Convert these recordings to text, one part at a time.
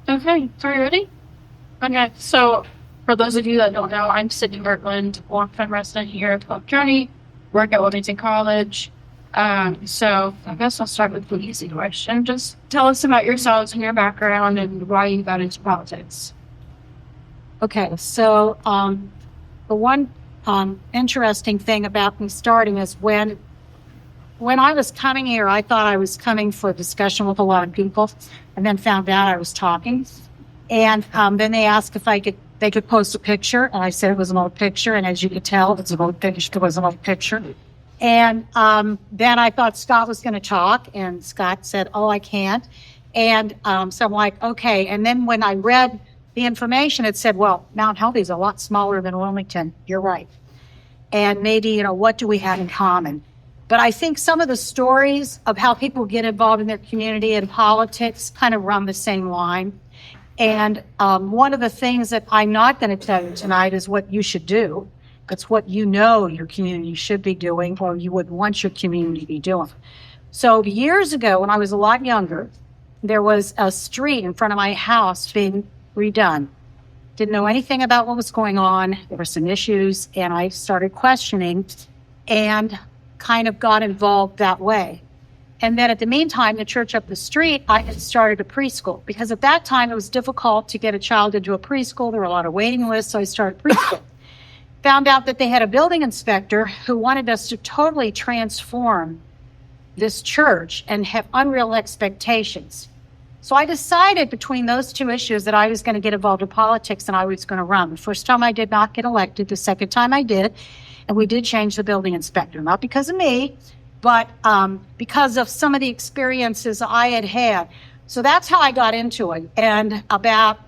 Okay, are you ready? Okay, so for those of you that don't know, I'm Sydney Berkland, long-time resident here at Mayor Jenni, work at Wilmington College. So I guess I'll start with the easy question. Just tell us about yourselves and your background and why you got into politics. Okay, so the one interesting thing about me starting is when I was coming here, I thought I was coming for a discussion with a lot of people, and then found out I was talking. And then they asked if they could post a picture, and I said it was an old picture, and as you could tell, it's an old picture. It was an old picture. And then I thought Scott was going to talk, and Scott said, "Oh, I can't." And so I'm like, okay. And then when I read the information, it said, well, Mount Healthy is a lot smaller than Wilmington. You're right. And maybe, what do we have in common? But I think some of the stories of how people get involved in their community and politics kind of run the same line. And one of the things that I'm not going to tell you tonight is what you should do. It's what you know your community should be doing, or you would want your community to be doing. So years ago, when I was a lot younger, there was a street in front of my house being redone. Didn't know anything about what was going on. There were some issues, and I started questioning and kind of got involved that way. And then at the meantime, the church up the street, I had started a preschool, because at that time it was difficult to get a child into a preschool. There were a lot of waiting lists, so I started preschool. Found out that they had a building inspector who wanted us to totally transform this church and have unreal expectations. So I decided between those two issues that I was going to get involved in politics and I was going to run. The first time I did not get elected. The second time I did. And we did change the building inspector, not because of me, but because of some of the experiences I had had. So that's how I got into it. And about,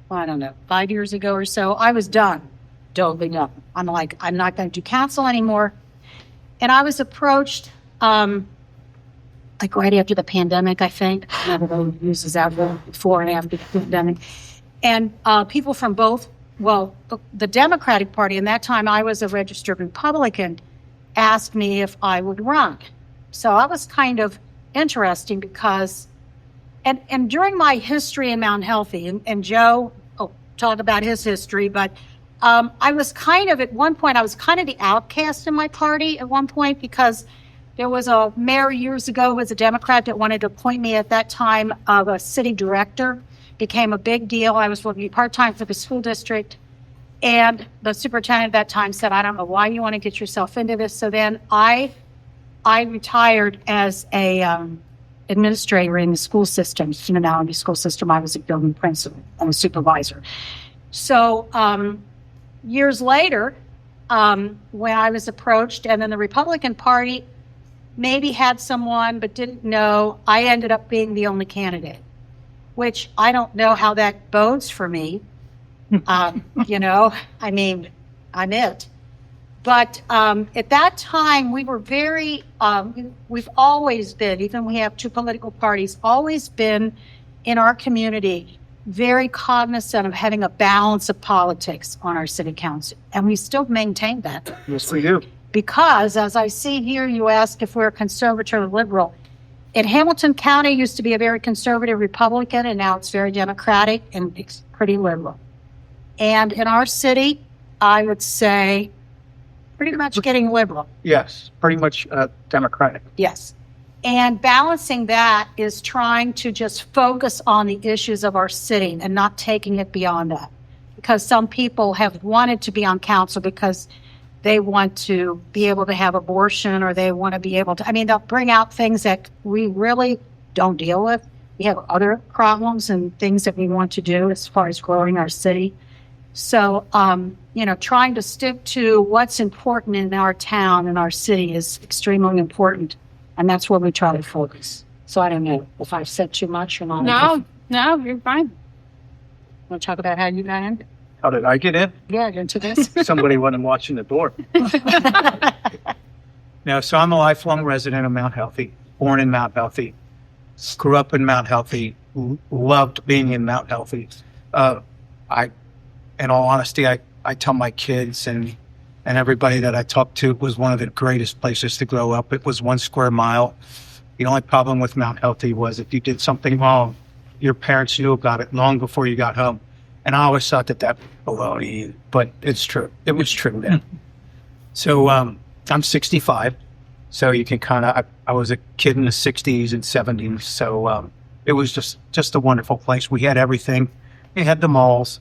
5 years ago or so, I was done. Totally done. I'm like, I'm not going to do council anymore. And I was approached right after the pandemic, I think. Everybody uses that word, before and after the pandemic. And people from both, the Democratic Party, and that time I was a registered Republican, asked me if I would run. So I was kind of interesting because, and during my history in Mount Healthy, and Joe will talk about his history, but I was at one point, I was kind of the outcast in my party at one point, because there was a mayor years ago who was a Democrat that wanted to appoint me at that time of a city director. Became a big deal. I was working part-time for the school district. And the superintendent at that time said, I don't know why you want to get yourself into this. So then I retired as a administrator in the school system, in the Mountain View school system. I was a building principal and a supervisor. So years later, when I was approached, and then the Republican Party maybe had someone but didn't know, I ended up being the only candidate, which I don't know how that bodes for me. I'm it. But at that time, we were very, we've always been, even we have two political parties, always been in our community very cognizant of having a balance of politics on our city council. And we still maintain that. Yes, we do. Because as I see here, you ask if we're conservative or liberal. In Hamilton County, used to be a very conservative Republican, and now it's very Democratic and it's pretty liberal. And in our city, I would say pretty much getting liberal. Yes, pretty much Democratic. Yes. And balancing that is trying to just focus on the issues of our city and not taking it beyond that. Because some people have wanted to be on council because they want to be able to have abortion, or they want to be able to, they'll bring out things that we really don't deal with. We have other problems and things that we want to do as far as growing our city. So, trying to stick to what's important in our town and our city is extremely important. And that's where we try to focus. So I don't know if I've said too much or not. No, you're fine. Want to talk about how you got in? How did I get in? Yeah, into this. Somebody wasn't watching the door. So I'm a lifelong resident of Mount Healthy, born in Mount Healthy, grew up in Mount Healthy, loved being in Mount Healthy. In all honesty, I tell my kids and everybody that I talk to, it was one of the greatest places to grow up. It was 1 square mile. The only problem with Mount Healthy was if you did something wrong, your parents knew about it long before you got home. And I always thought that was baloney, but it's true. It was true then. So I'm 65. So you can kind of, I was a kid in the 60s and 70s. So it was just a wonderful place. We had everything. We had the malls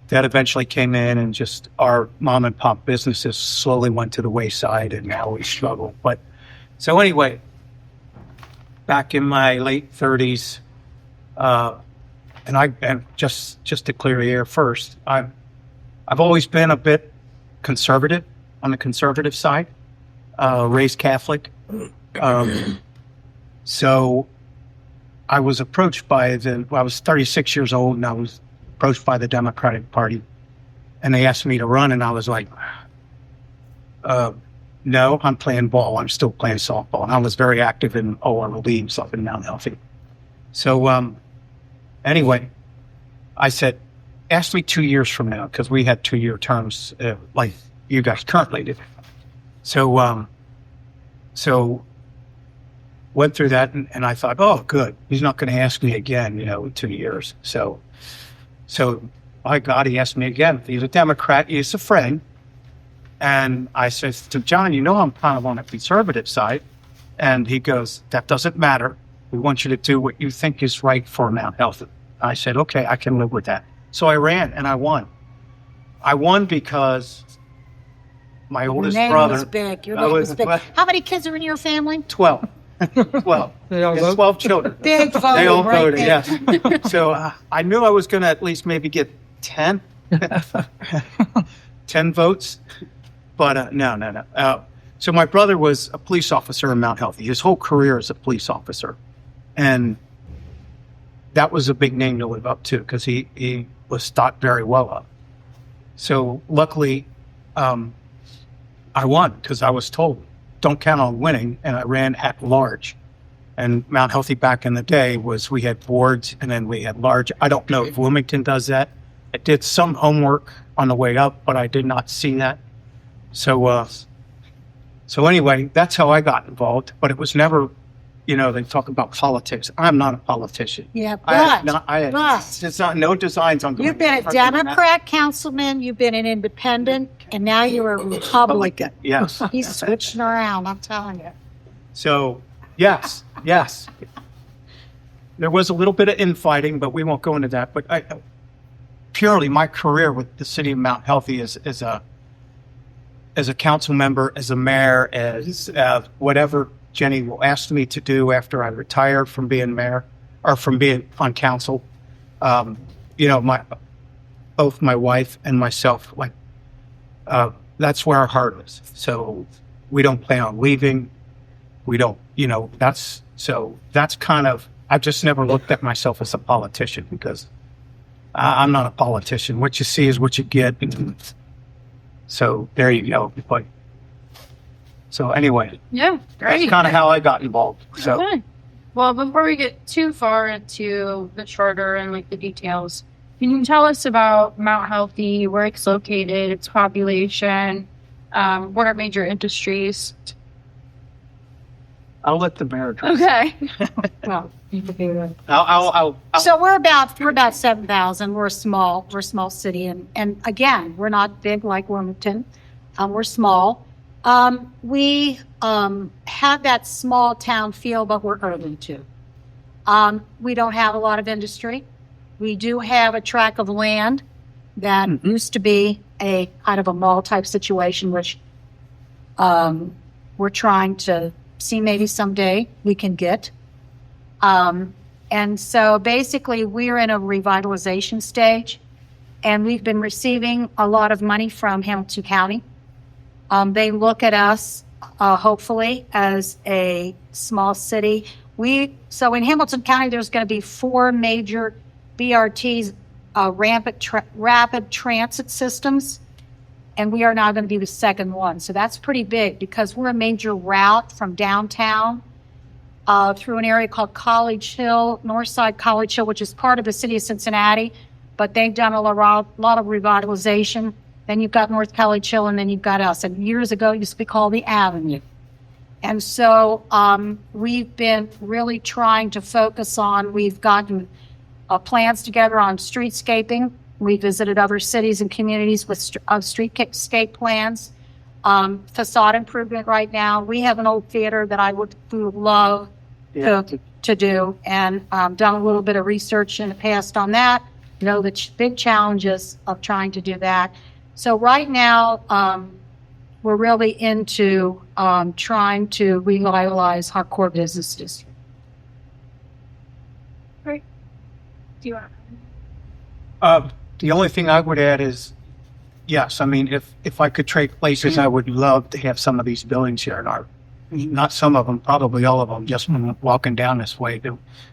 that eventually came in, and just our mom and pop businesses slowly went to the wayside, and now we struggle. But so anyway, back in my late 30s, and just to clear the air first, I've always been a bit conservative, on the conservative side, raised Catholic. So I was approached by I was 36 years old, and I was approached by the Democratic Party, and they asked me to run, and I was like, no, I'm playing ball. I'm still playing softball. And I was very active in OR leagues up in Mount Healthy. So anyway, I said, ask me 2 years from now, because we had 2-year terms like you guys currently do. So went through that, and I thought, oh, good. He's not going to ask me again, in 2 years. So by God, he asked me again. He's a Democrat. He's a friend. And I said to John, I'm kind of on the conservative side. And he goes, that doesn't matter. We want you to do what you think is right for Mount Healthy. I said, okay, I can live with that. So I ran, and I won. I won because my oldest Your name brother. was big. Your name was big. How many kids are in your family? 12. 12. They all There's vote? 12 children. Big vote. They all right voted, there. yes. So I knew I was going to at least maybe get 10. 10 votes. But no. So my brother was a police officer in Mount Healthy. His whole career as a police officer. And that was a big name to live up to, because he was thought very well of. So luckily, I won, because I was told, don't count on winning, and I ran at large. And Mount Healthy back in the day we had boards, and then we had large. I don't know if Wilmington does that. I did some homework on the way up, but I did not see that. So anyway, that's how I got involved. But it was never, they talk about politics. I'm not a politician. Yeah, I but it's not no designs on. you've been a Democrat councilman, you've been an independent, and now you're a Republican. Yes. He's switching around, I'm telling you. So yes. There was a little bit of infighting, but we won't go into that. But purely my career with the city of Mount Healthy as a council member, as a mayor, as whatever Jenni will ask me to do after I retire from being mayor or from being on council. Both my wife and myself, that's where our heart is. So we don't plan on leaving. We don't, that's kind of, I've just never looked at myself as a politician, because I'm not a politician. What you see is what you get. So there you go. But so anyway, Yeah, great. that's kind of how I got involved. So Okay. Well, before we get too far into the charter and the details, can you tell us about Mount Healthy, where it's located, its population, what are major industries? I'll let the mayor address. Okay. Well, you could be right. I'll So we're about 7,000. We're a small city, and again, we're not big like Wilmington. We're small. We have that small town feel, but we're urban too. We don't have a lot of industry. We do have a tract of land that used to be a kind of a mall type situation, which we're trying to see maybe someday we can get. And so basically we're in a revitalization stage, and we've been receiving a lot of money from Hamilton County. They look at us, hopefully, as a small city. So in Hamilton County, there's going to be 4 major BRTs, rapid transit systems, and we are now going to be the second one. So that's pretty big, because we're a major route from downtown through an area called College Hill, Northside College Hill, which is part of the city of Cincinnati, but they've done a lot of revitalization. Then you've got North College Hill, and then you've got us. And years ago, it used to be called the Avenue. And so we've been really trying to focus on, we've gotten plans together on streetscaping. We visited other cities and communities with streetscape plans. Facade improvement right now. We have an old theater that we would love to do, and done a little bit of research in the past on that. Know the big challenges of trying to do that. So right now, we're really into trying to revitalize our core businesses. Great. Do you want? The only thing I would add is, yes, I mean, if I could trade places, I would love to have some of these buildings here in our, not some of them, probably all of them, just from walking down this way.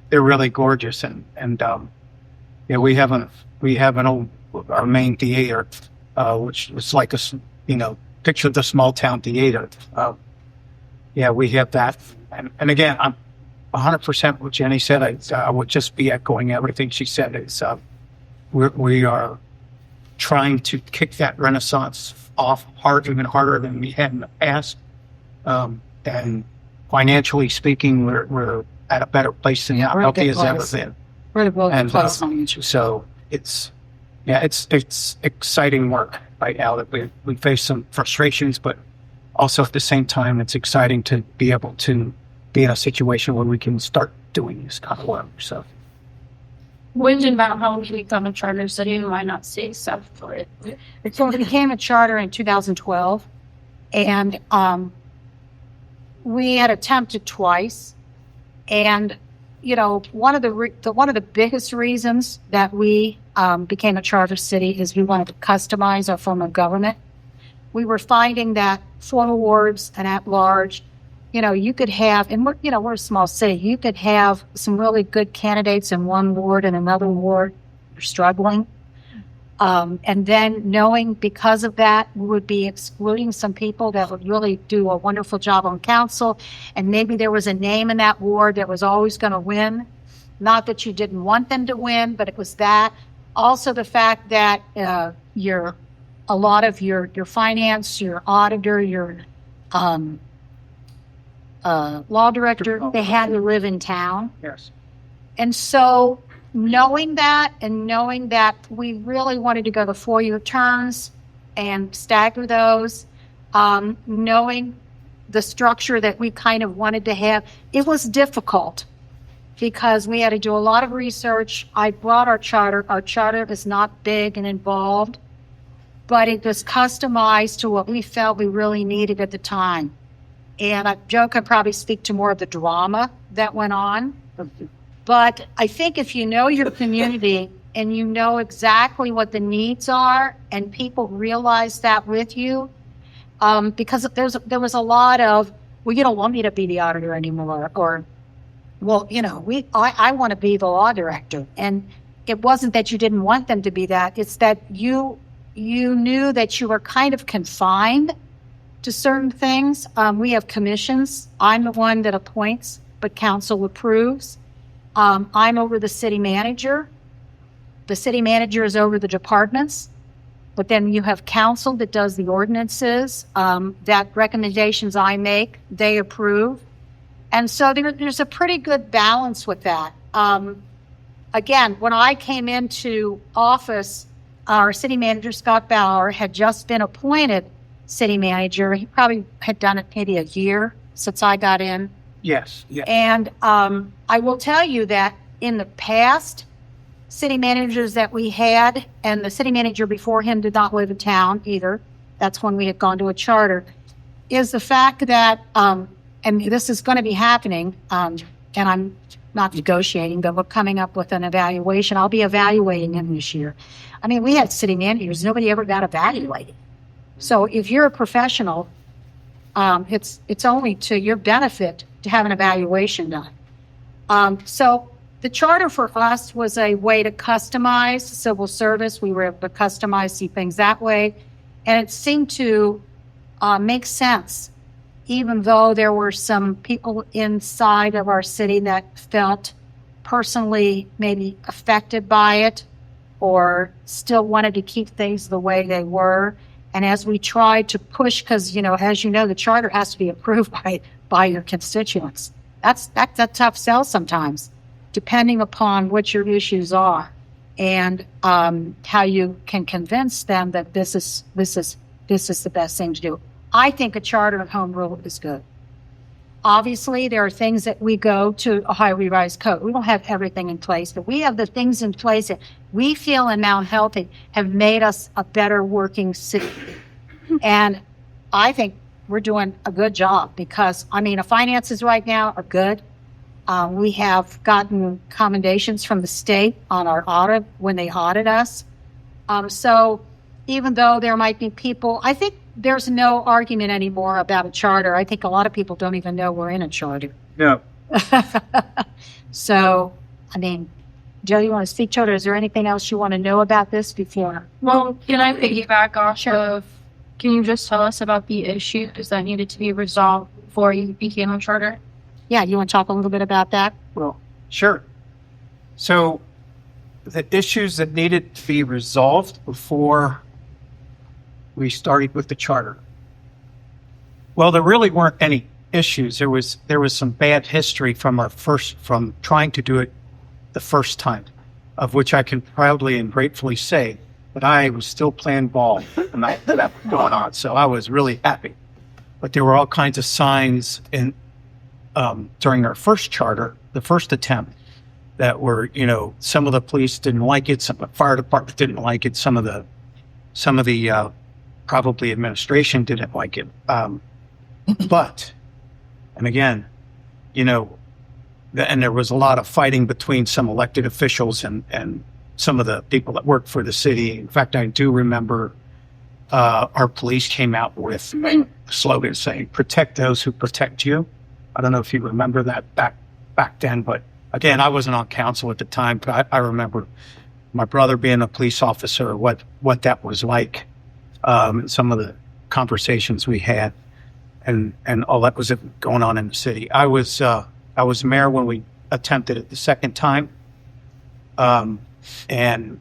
They're really gorgeous. And yeah, we have an old, our main theater, which was like picture the small town theater. Yeah, we have that. And again, I'm 100% what Jenny said. I would just be echoing everything she said. It's, we are trying to kick that renaissance off even harder than we had in the past. And financially speaking, we're at a better place than we're healthy as ever place. been. We're at a really good place. So it's exciting work right now that we face some frustrations, but also at the same time, it's exciting to be able to be in a situation where we can start doing this kind of work. So. When did Mount Holly become a charter city? And why not stay south for it? So it became a charter in 2012, and we had attempted twice. And one of the biggest reasons that we became a charter city is we wanted to customize our form of government. We were finding that for wards and at large, you could have, and we're a small city, you could have some really good candidates in one ward and another ward you're struggling. And then knowing because of that, we would be excluding some people that would really do a wonderful job on council. And maybe there was a name in that ward that was always going to win. Not that you didn't want them to win, but it was that. Also the fact that a lot of your finance, your auditor, your law director, they had to live in town. Yes. And so knowing that we really wanted to go to 4-year terms and stagger those, knowing the structure that we kind of wanted to have, it was difficult because we had to do a lot of research. I brought our charter. Our charter is not big and involved, but it was customized to what we felt we really needed at the time. And Joe can probably speak to more of the drama that went on. But I think if you know your community and you know exactly what the needs are and people realize that with you, because there was a lot of, well, you don't want me to be the auditor anymore, or, well, I want to be the law director. And it wasn't that you didn't want them to be that. It's that you knew that you were kind of confined to certain things. We have commissions. I'm the one that appoints, but council approves. I'm over the city manager. The city manager is over the departments, but then you have council that does the ordinances, that recommendations I make, they approve. And so there's a pretty good balance with that. Again, when I came into office, our city manager, Scott Bauer, had just been appointed city manager. He probably had done it maybe a year since I got in. Yes. Yeah. And I will tell you that in the past, city managers that we had, and the city manager before him did not live in town either. That's when we had gone to a charter, is the fact that, and this is going to be happening, and I'm not negotiating, but we're coming up with an evaluation. I'll be evaluating him this year. I mean, we had city managers, nobody ever got evaluated. So if you're a professional, it's only to your benefit to have an evaluation done. So the charter for us was a way to customize civil service. We were able to customize, see things that way. And it seemed to make sense, even though there were some people inside of our city that felt personally maybe affected by it or still wanted to keep things the way they were. And as we tried to push, because, as you know, the charter has to be approved by your constituents. That's a tough sell sometimes depending upon what your issues are and how you can convince them that this is the best thing to do. I think a charter and home rule is good. Obviously, there are things that we go to a high revised code. We don't have everything in place, but we have the things in place that we feel in Mount Healthy have made us a better working city. And I think we're doing a good job because, I mean, the finances right now are good. We have gotten commendations from the state on our audit when they audit us. So even though there might be people, I think there's no argument anymore about a charter. I think a lot of people don't even know we're in a charter. No. So, I mean, Joe, you want to speak to it? Or is there anything else you want to know about this before? Well, can I piggyback off of, can you just tell us about the issues that needed to be resolved before you became a charter? Yeah, you want to talk a little bit about that? Well, sure. So the issues that needed to be resolved before we started with the charter. Well, there really weren't any issues. There was some bad history from from trying to do it the first time, of which I can proudly and gratefully say that I was still playing ball and that was going on. So I was really happy. But there were all kinds of signs during our first charter, the first attempt, that were, some of the police didn't like it, some of the fire department didn't like it, some of the probably administration didn't like it. But, and again, and there was a lot of fighting between some elected officials and some of the people that work for the city. In fact, I do remember our police came out with a slogan saying, "Protect those who protect you." I don't know if you remember that back then, but again, I wasn't on council at the time, but I remember my brother being a police officer, what that was like, some of the conversations we had, and all that was going on in the city. I was mayor when we attempted it the second time, and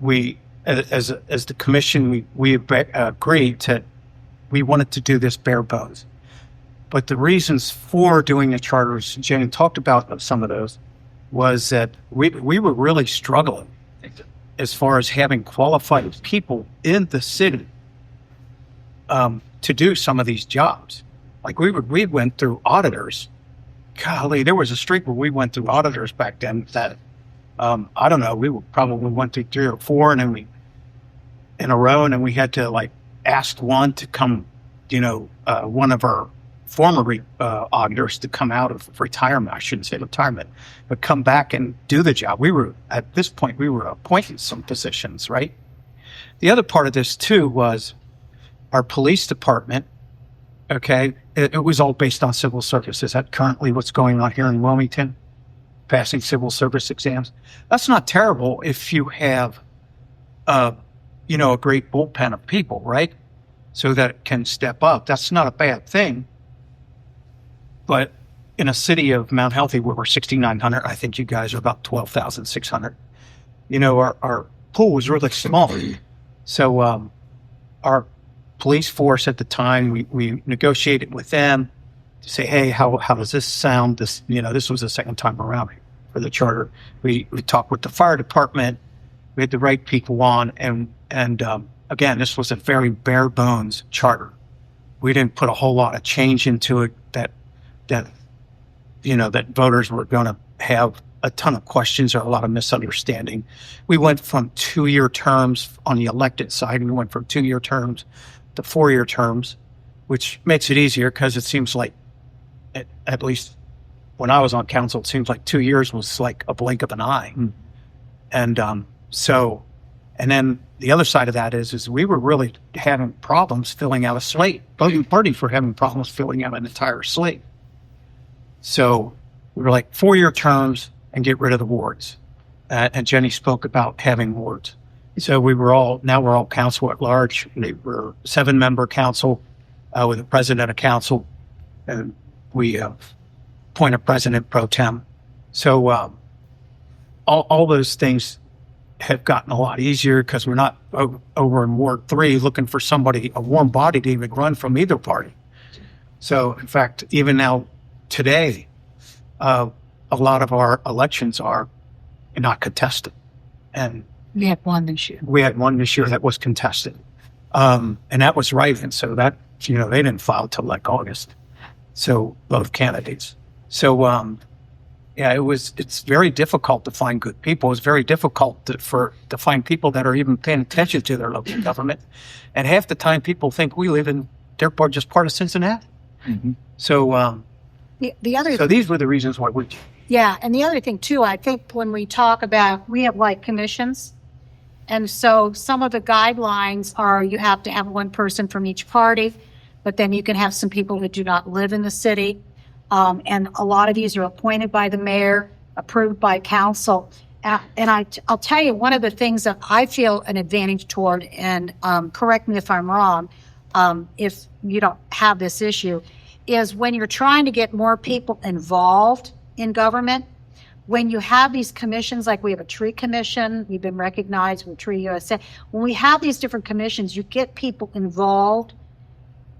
we, as the commission, we agreed to, we wanted to do this bare bones. But the reasons for doing the charters, Jenni talked about some of those, was that we were really struggling as far as having qualified people in the city to do some of these jobs. Like we went through auditors. Golly, there was a streak where we went through auditors back then that, I don't know, we probably went through 3 or 4 and then we in a row, and then we had to ask one to come, one of our former auditors to come out of retirement. I shouldn't say retirement, but come back and do the job. At this point, we were appointing some positions, right? The other part of this too was our police department. Okay. It was all based on civil service. Is that currently what's going on here in Wilmington? Passing civil service exams. That's not terrible if you have, a great bullpen of people, right? So that it can step up. That's not a bad thing. But in a city of Mount Healthy where we're 6,900, I think you guys are about 12,600. Our pool was really small. So our police force at the time, we negotiated with them to say, hey, how does this sound? This was the second time around for the charter. We talked with the fire department. We had the right people on, and again, this was a very bare bones charter. We didn't put a whole lot of change into it that voters were going to have a ton of questions or a lot of misunderstanding. We went from 2-year terms on the elected side. We went from 2-year terms to 4-year terms, which makes it easier because it seems like, at least when I was on council, it seems like 2 years was like a blink of an eye. Mm. And then the other side of that is we were really having problems filling out a slate. Both parties were having problems filling out an entire slate. So we were like 4-year terms and get rid of the wards. And Jenni spoke about having wards. So we're all council at large. We were 7-member council with a president of council, and we appoint a president pro tem. So all those things have gotten a lot easier because we're not over in Ward 3 looking for a warm body to even run from either party. So in fact, even now today, a a lot of our elections are not contested. And We had one this year. we had one this year that was contested. And that was right. And so that, they didn't file till like August. So both candidates. So, yeah, it's very difficult to find good people. It's very difficult to find people that are even paying attention to their local government. And half the time people think they're just part of Cincinnati. Mm-hmm. So, The other so these were the reasons why we, Yeah, and the other thing too, I think when we talk about, we have like commissions. And so some of the guidelines are you have to have one person from each party, but then you can have some people who do not live in the city. And a lot of these are appointed by the mayor, approved by council. And I'll tell you, one of the things that I feel an advantage toward, and correct me if I'm wrong, if you don't have this issue, is when you're trying to get more people involved in government, when you have these commissions, like we have a tree commission, we've been recognized with Tree USA. When we have these different commissions, you get people involved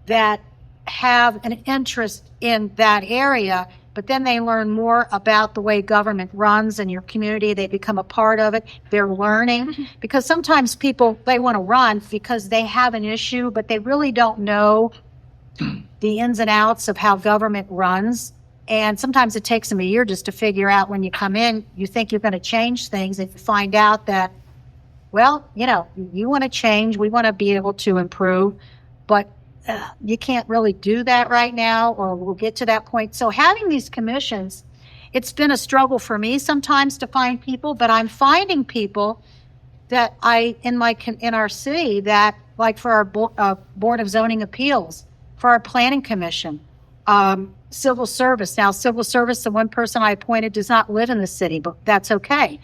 that have an interest in that area, but then they learn more about the way government runs in your community. They become a part of it. They're learning, because sometimes people, they want to run because they have an issue, but they really don't know the ins and outs of how government runs. And sometimes it takes them a year just to figure out, when you come in, you think you're going to change things, and you find out that, well, you want to change, we want to be able to improve, but you can't really do that right now, or we'll get to that point. So having these commissions, it's been a struggle for me sometimes to find people, but I'm finding people that in our city that, like for our Board of Zoning Appeals, for our Planning Commission, Civil Service. Now, Civil Service, the one person I appointed does not live in the city, but that's okay.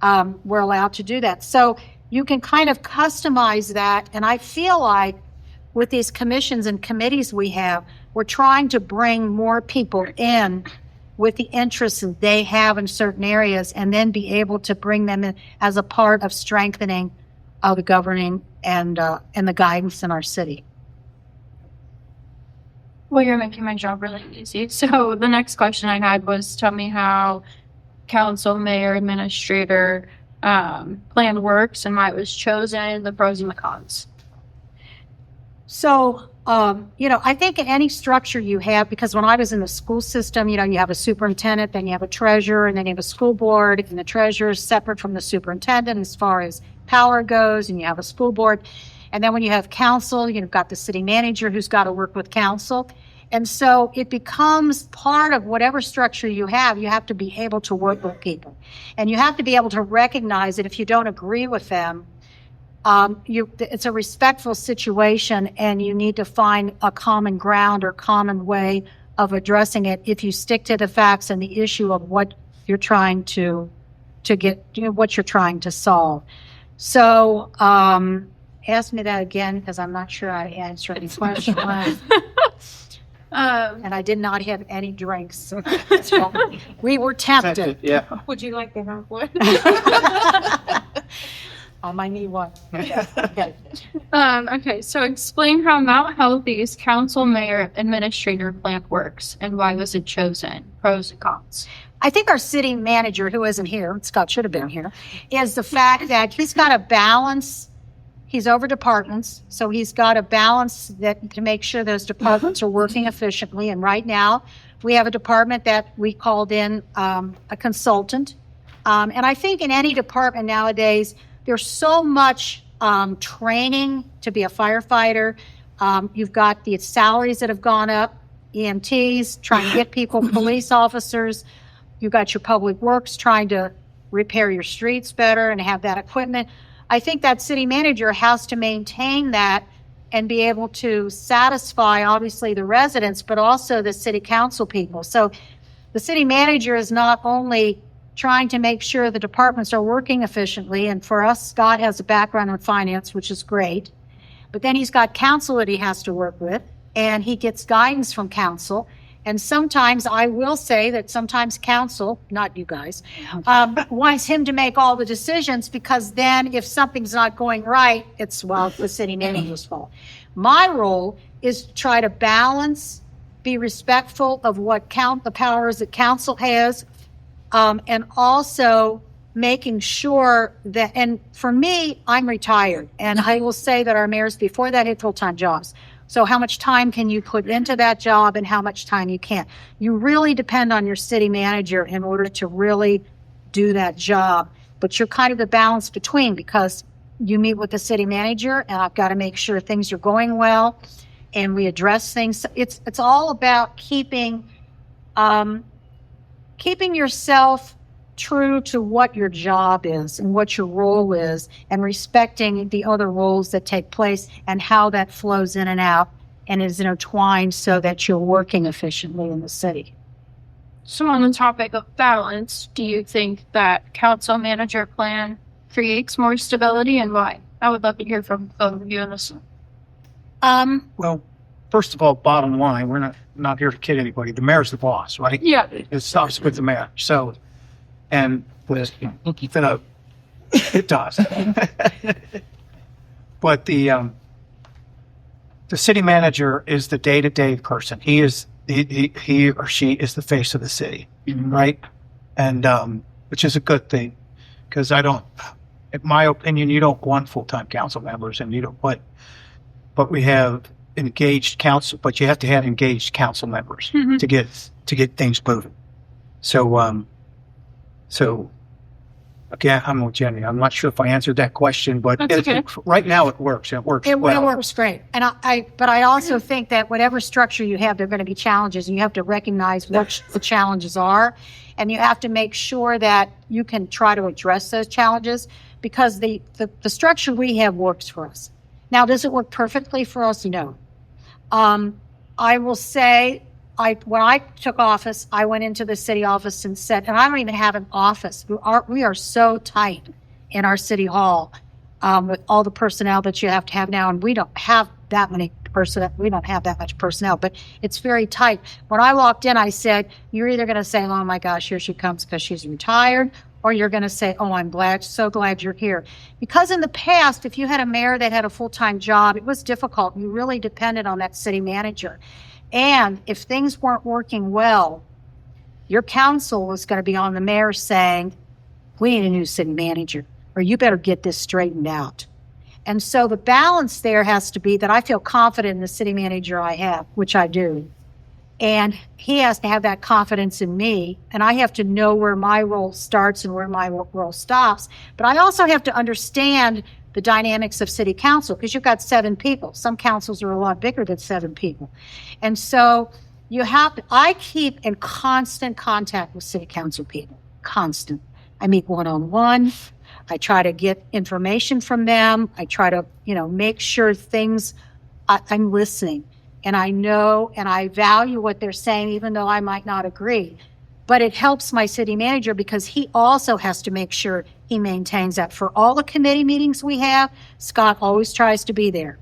We're allowed to do that. So you can kind of customize that. And I feel like with these commissions and committees we have, we're trying to bring more people in with the interests that they have in certain areas, and then be able to bring them in as a part of strengthening of the governing and the guidance in our city. Well, you're making my job really easy. So the next question I had was, tell me how council, mayor, administrator plan works and why it was chosen, the pros and the cons. So, I think in any structure you have, because when I was in the school system, you have a superintendent, then you have a treasurer, and then you have a school board, and the treasurer is separate from the superintendent as far as power goes, and you have a school board. And then when you have council, you've got the city manager who's got to work with council. And so it becomes part of whatever structure you have to be able to work with people. And you have to be able to recognize that if you don't agree with them, it's a respectful situation, and you need to find a common ground or common way of addressing it if you stick to the facts and the issue of what you're trying to get, what you're trying to solve. So, ask me that again, because I'm not sure I answered any question. And I did not have any drinks. We were tempted. yeah. Would you like to have one? On my knee one. Okay. Okay, so explain how Mount Healthy's council, mayor, administrator plan works and why was it chosen, pros and cons. I think our city manager, who isn't here, Scott should have been here, is the fact that he's got a balance. He's over departments, so he's got a balance that to make sure those departments are working efficiently. And right now, we have a department that we called in a consultant. And I think in any department nowadays, there's so much training to be a firefighter. You've got the salaries that have gone up, EMTs, trying to get people, police officers. You've got your public works trying to repair your streets better and have that equipment. I think that city manager has to maintain that and be able to satisfy, obviously, the residents, but also the city council people. So the city manager is not only trying to make sure the departments are working efficiently, and for us, Scott has a background in finance, which is great, but then he's got council that he has to work with, and he gets guidance from council. And sometimes, I will say that sometimes council, not you guys, wants him to make all the decisions, because then if something's not going right, it's, well, the city manager's fault. My role is to try to balance, be respectful of what the powers that council has, And also making sure that, and for me, I'm retired, and I will say that our mayors before that had full-time jobs. So how much time can you put into that job and how much time you can't? You really depend on your city manager in order to really do that job. But you're kind of the balance between, because you meet with the city manager and I've got to make sure things are going well and we address things. It's all about keeping yourself true to what your job is and what your role is, and respecting the other roles that take place and how that flows in and out and is intertwined so that you're working efficiently in the city. So on the topic of balance, do you think that council manager plan creates more stability, and why? I would love to hear from both of you on this one. Well, first of all, bottom line, we're not here to kid anybody. The mayor's the boss, right? Yeah. It stops with the mayor. So, and with, it does. But the city manager is the day-to-day person. He or she is the face of the city, right? And which is a good thing, because in my opinion, you don't want full-time council members, and you don't. But we have engaged council. But you have to have engaged council members to get things moving. So again, I'm with Jenny. I'm not sure if I answered that question, but Okay. Right now it works. It works It well. works great. And but I also think that whatever structure you have, there are going to be challenges, and you have to recognize what the challenges are. And you have to make sure that you can try to address those challenges, because the structure we have works for us. Now, does it work perfectly for us? No. I will say, when I took office, I went into the city office and said, and I don't even have an office. We are so tight in our city hall with all the personnel that you have to have now, and we don't have that many personnel. We don't have that much personnel, but it's very tight. When I walked in, I said, you're either going to say, oh my gosh, here she comes because she's retired, or you're going to say, oh, I'm so glad you're here. Because in the past, if you had a mayor that had a full-time job, it was difficult. You really depended on that city manager. And if things weren't working well, your council was going to be on the mayor saying, we need a new city manager, or you better get this straightened out. And so the balance there has to be that I feel confident in the city manager I have, which I do. And he has to have that confidence in me, and I have to know where my role starts and where my role stops. But I also have to understand the dynamics of city council, because you've got 7 people. Some councils are a lot bigger than 7 people. And so I keep in constant contact with city council people, constant. I meet one-on-one. I try to get information from them. I try to, make sure I'm listening. And I know and I value what they're saying, even though I might not agree. But it helps my city manager, because he also has to make sure he maintains that. For all the committee meetings we have, Scott always tries to be there.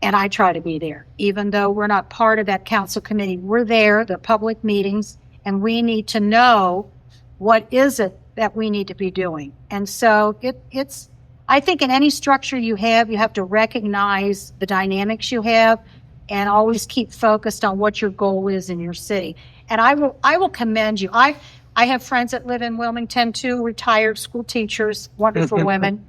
And I try to be there. Even though we're not part of that council committee, we're there, the public meetings, and we need to know what is it that we need to be doing. And so I think in any structure you have to recognize the dynamics you have and always keep focused on what your goal is in your city. And I will commend you. I have friends that live in Wilmington too, retired school teachers, wonderful women.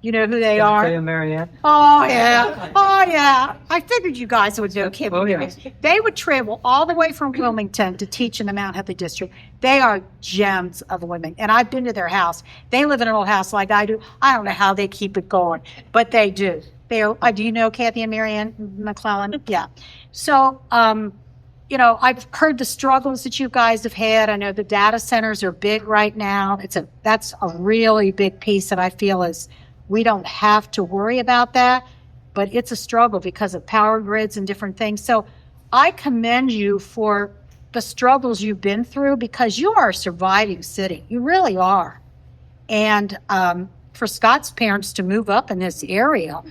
You know who they are? and Marianne. Oh yeah. I figured you guys would know Kim. Oh, yeah. They would travel all the way from Wilmington to teach in the Mount Healthy District. They are gems of women, and I've been to their house. They live in an old house like I do. I don't know how they keep it going, but they do. Do you know Kathy and Marianne McClellan? Yeah. So, I've heard the struggles that you guys have had. I know the data centers are big right now. That's a really big piece that I feel is we don't have to worry about that, but it's a struggle because of power grids and different things. So I commend you for the struggles you've been through, because you are a surviving city. You really are. And for Scott's parents to move up in this area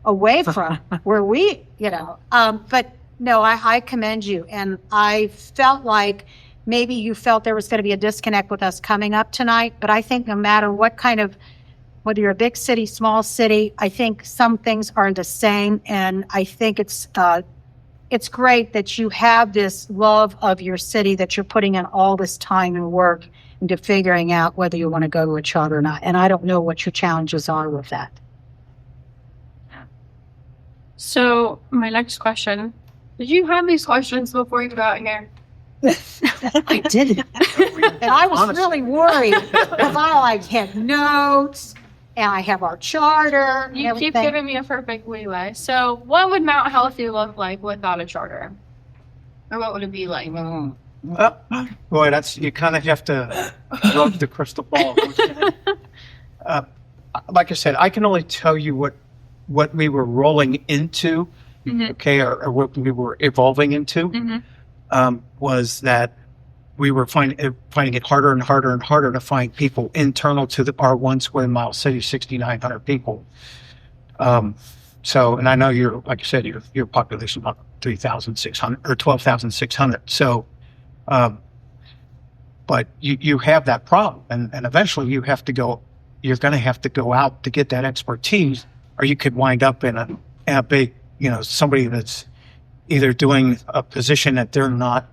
away from where but no, I commend you. And I felt like maybe you felt there was going to be a disconnect with us coming up tonight, but I think no matter whether you're a big city, small city, I think some things are the same. And I think it's great that you have this love of your city, that you're putting in all this time and work into figuring out whether you want to go to a charter or not. And I don't know what your challenges are with that. So my next question, did you have these questions before you got here? I didn't. And I was Honestly. really worried because I had notes and I have our charter and You keep everything. giving me a perfect leeway. So what would Mount Healthy look like without a charter? Or what would it be like? Boy, you kind of have to rub the crystal ball. Like I said, I can only tell you what we were rolling into, Mhm. okay, or what we were evolving into, was that we were finding it harder and harder and harder to find people internal to our 1 square mile city, 6,900 people. So, and I know like I said, your population about 3,600 or 12,600. So, but you have that problem, and eventually you're going to have to go out to get that expertise, or you could wind up in a big, somebody that's either doing a position that they're not,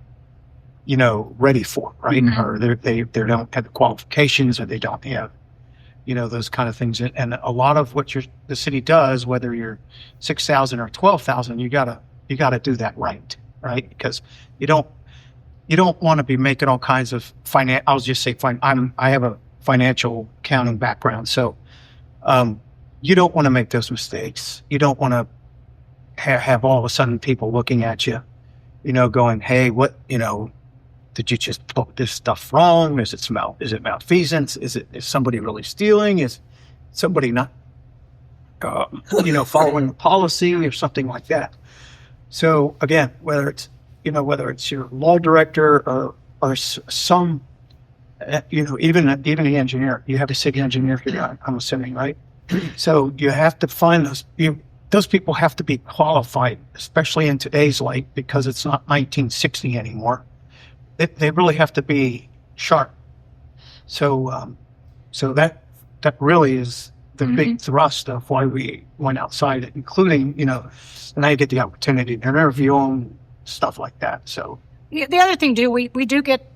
ready for, right? Mhm. Or they don't have the qualifications, or they don't have, those kind of things. And a lot of what the city does, whether you're 6,000 or 12,000, you gotta do that right? Because you don't want to be making all kinds of I'll just say I have a financial accounting background, so you don't want to make those mistakes. You don't want to have all of a sudden people looking at you, going, "Hey, what, did you just put this stuff wrong? Is it malfeasance? Is somebody really stealing? Is somebody not, following the policy or something like that?" So again, whether it's your law director or some, even the engineer, you have a city engineer here, I'm assuming, right? So you have to find those people have to be qualified, especially in today's light, because it's not 1960 anymore. They really have to be sharp. So, so that really is the big thrust of why we went outside, including, and I get the opportunity to interview them, stuff like that. So The other thing, we do get,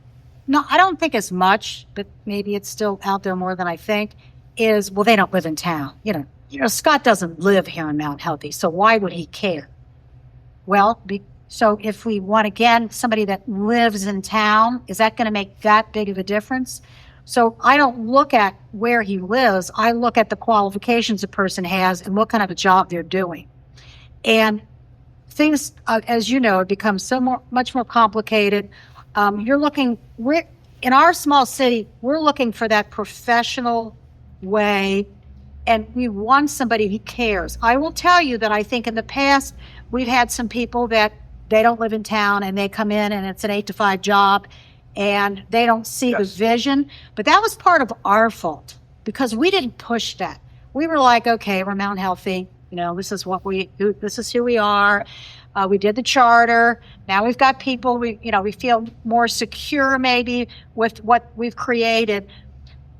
no, I don't think as much, but maybe it's still out there more than I think, is, well, they don't live in town. Scott doesn't live here in Mount Healthy, so why would he care? Well, so if we want, again, somebody that lives in town, is that going to make that big of a difference? So I don't look at where he lives. I look at the qualifications a person has and what kind of a job they're doing. And things, as you know, become much more complicated. In our small city, we're looking for that professional way, and we want somebody who cares. I will tell you that I think in the past, we've had some people that they don't live in town and they come in and it's an 8 to 5 job and they don't see the vision. But that was part of our fault because we didn't push that. We were like, okay, we're Mount Healthy. This is this is who we are. We did the charter. Now we've got people. We feel more secure maybe with what we've created,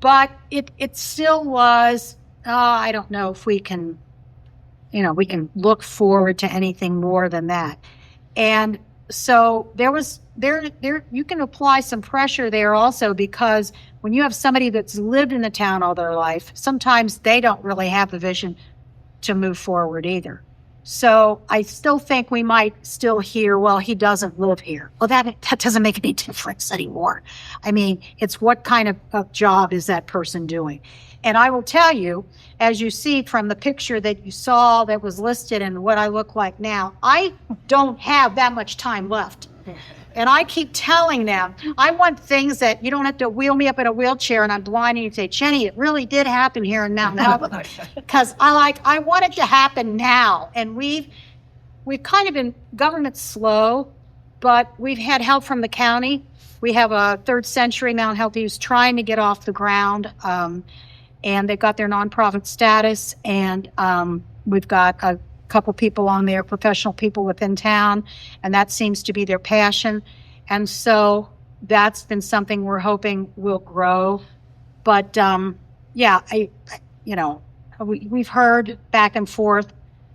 but it still was. I don't know if we can, we can look forward to anything more than that. And so you can apply some pressure there also, because when you have somebody that's lived in the town all their life, sometimes they don't really have the vision to move forward either. So I still think we might still hear, well, he doesn't live here. Well, that doesn't make any difference anymore. I mean, it's what kind of job is that person doing? And I will tell you, as you see from the picture that you saw that was listed and what I look like now, I don't have that much time left. And I keep telling them, I want things that you don't have to wheel me up in a wheelchair and I'm blind and you say, Jenny, it really did happen here in Mount Healthy. Because I want it to happen now. And we've kind of been government slow, but we've had help from the county. We have a Third Century Mount Healthy who's trying to get off the ground. And they got their nonprofit status. And we've got a couple people on there, professional people within town, and that seems to be their passion. And so that's been something we're hoping will grow. But we've heard back and forth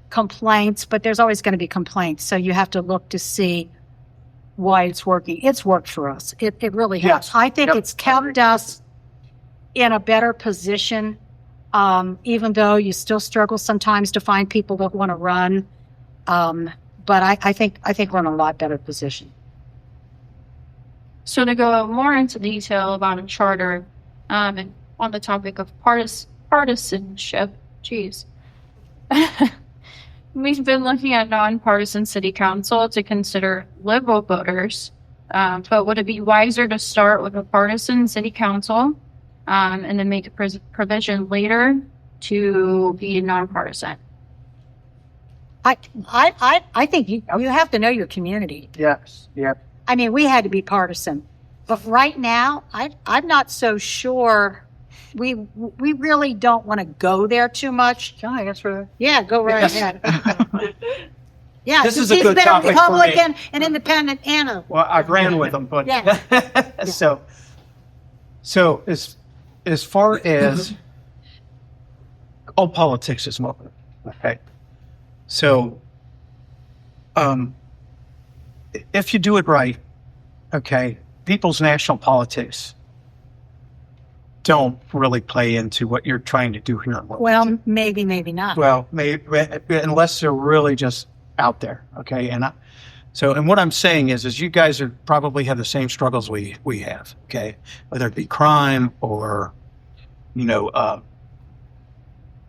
complaints, but there's always going to be complaints. So you have to look to see why it's working. It's worked for us. It really has. Yes. I think Yep. it's kept us in a better position, even though you still struggle sometimes to find people that want to run. But I think we're in a lot better position. So to go more into detail about a charter, and on the topic of partisanship, geez. We've been looking at nonpartisan city council to consider liberal voters, but would it be wiser to start with a partisan city council, and then make a provision later to be nonpartisan? I think you have to know your community. Yes. Yep. I mean, we had to be partisan, but right now, I'm not so sure. We really don't want to go there too much. Can I answer that? Yeah, go right Yes. ahead. Yeah, This is he's a good been topic for me. Republican, an independent, and a Well, I ran with them, but Yeah. so as far as all politics is moving, okay. So, if you do it right, okay, people's national politics don't really play into what you're trying to do here in Wilmington. well, maybe not. Well, maybe unless they're really just out there, okay. And what I'm saying is you guys are probably have the same struggles we have, okay, whether it be crime or,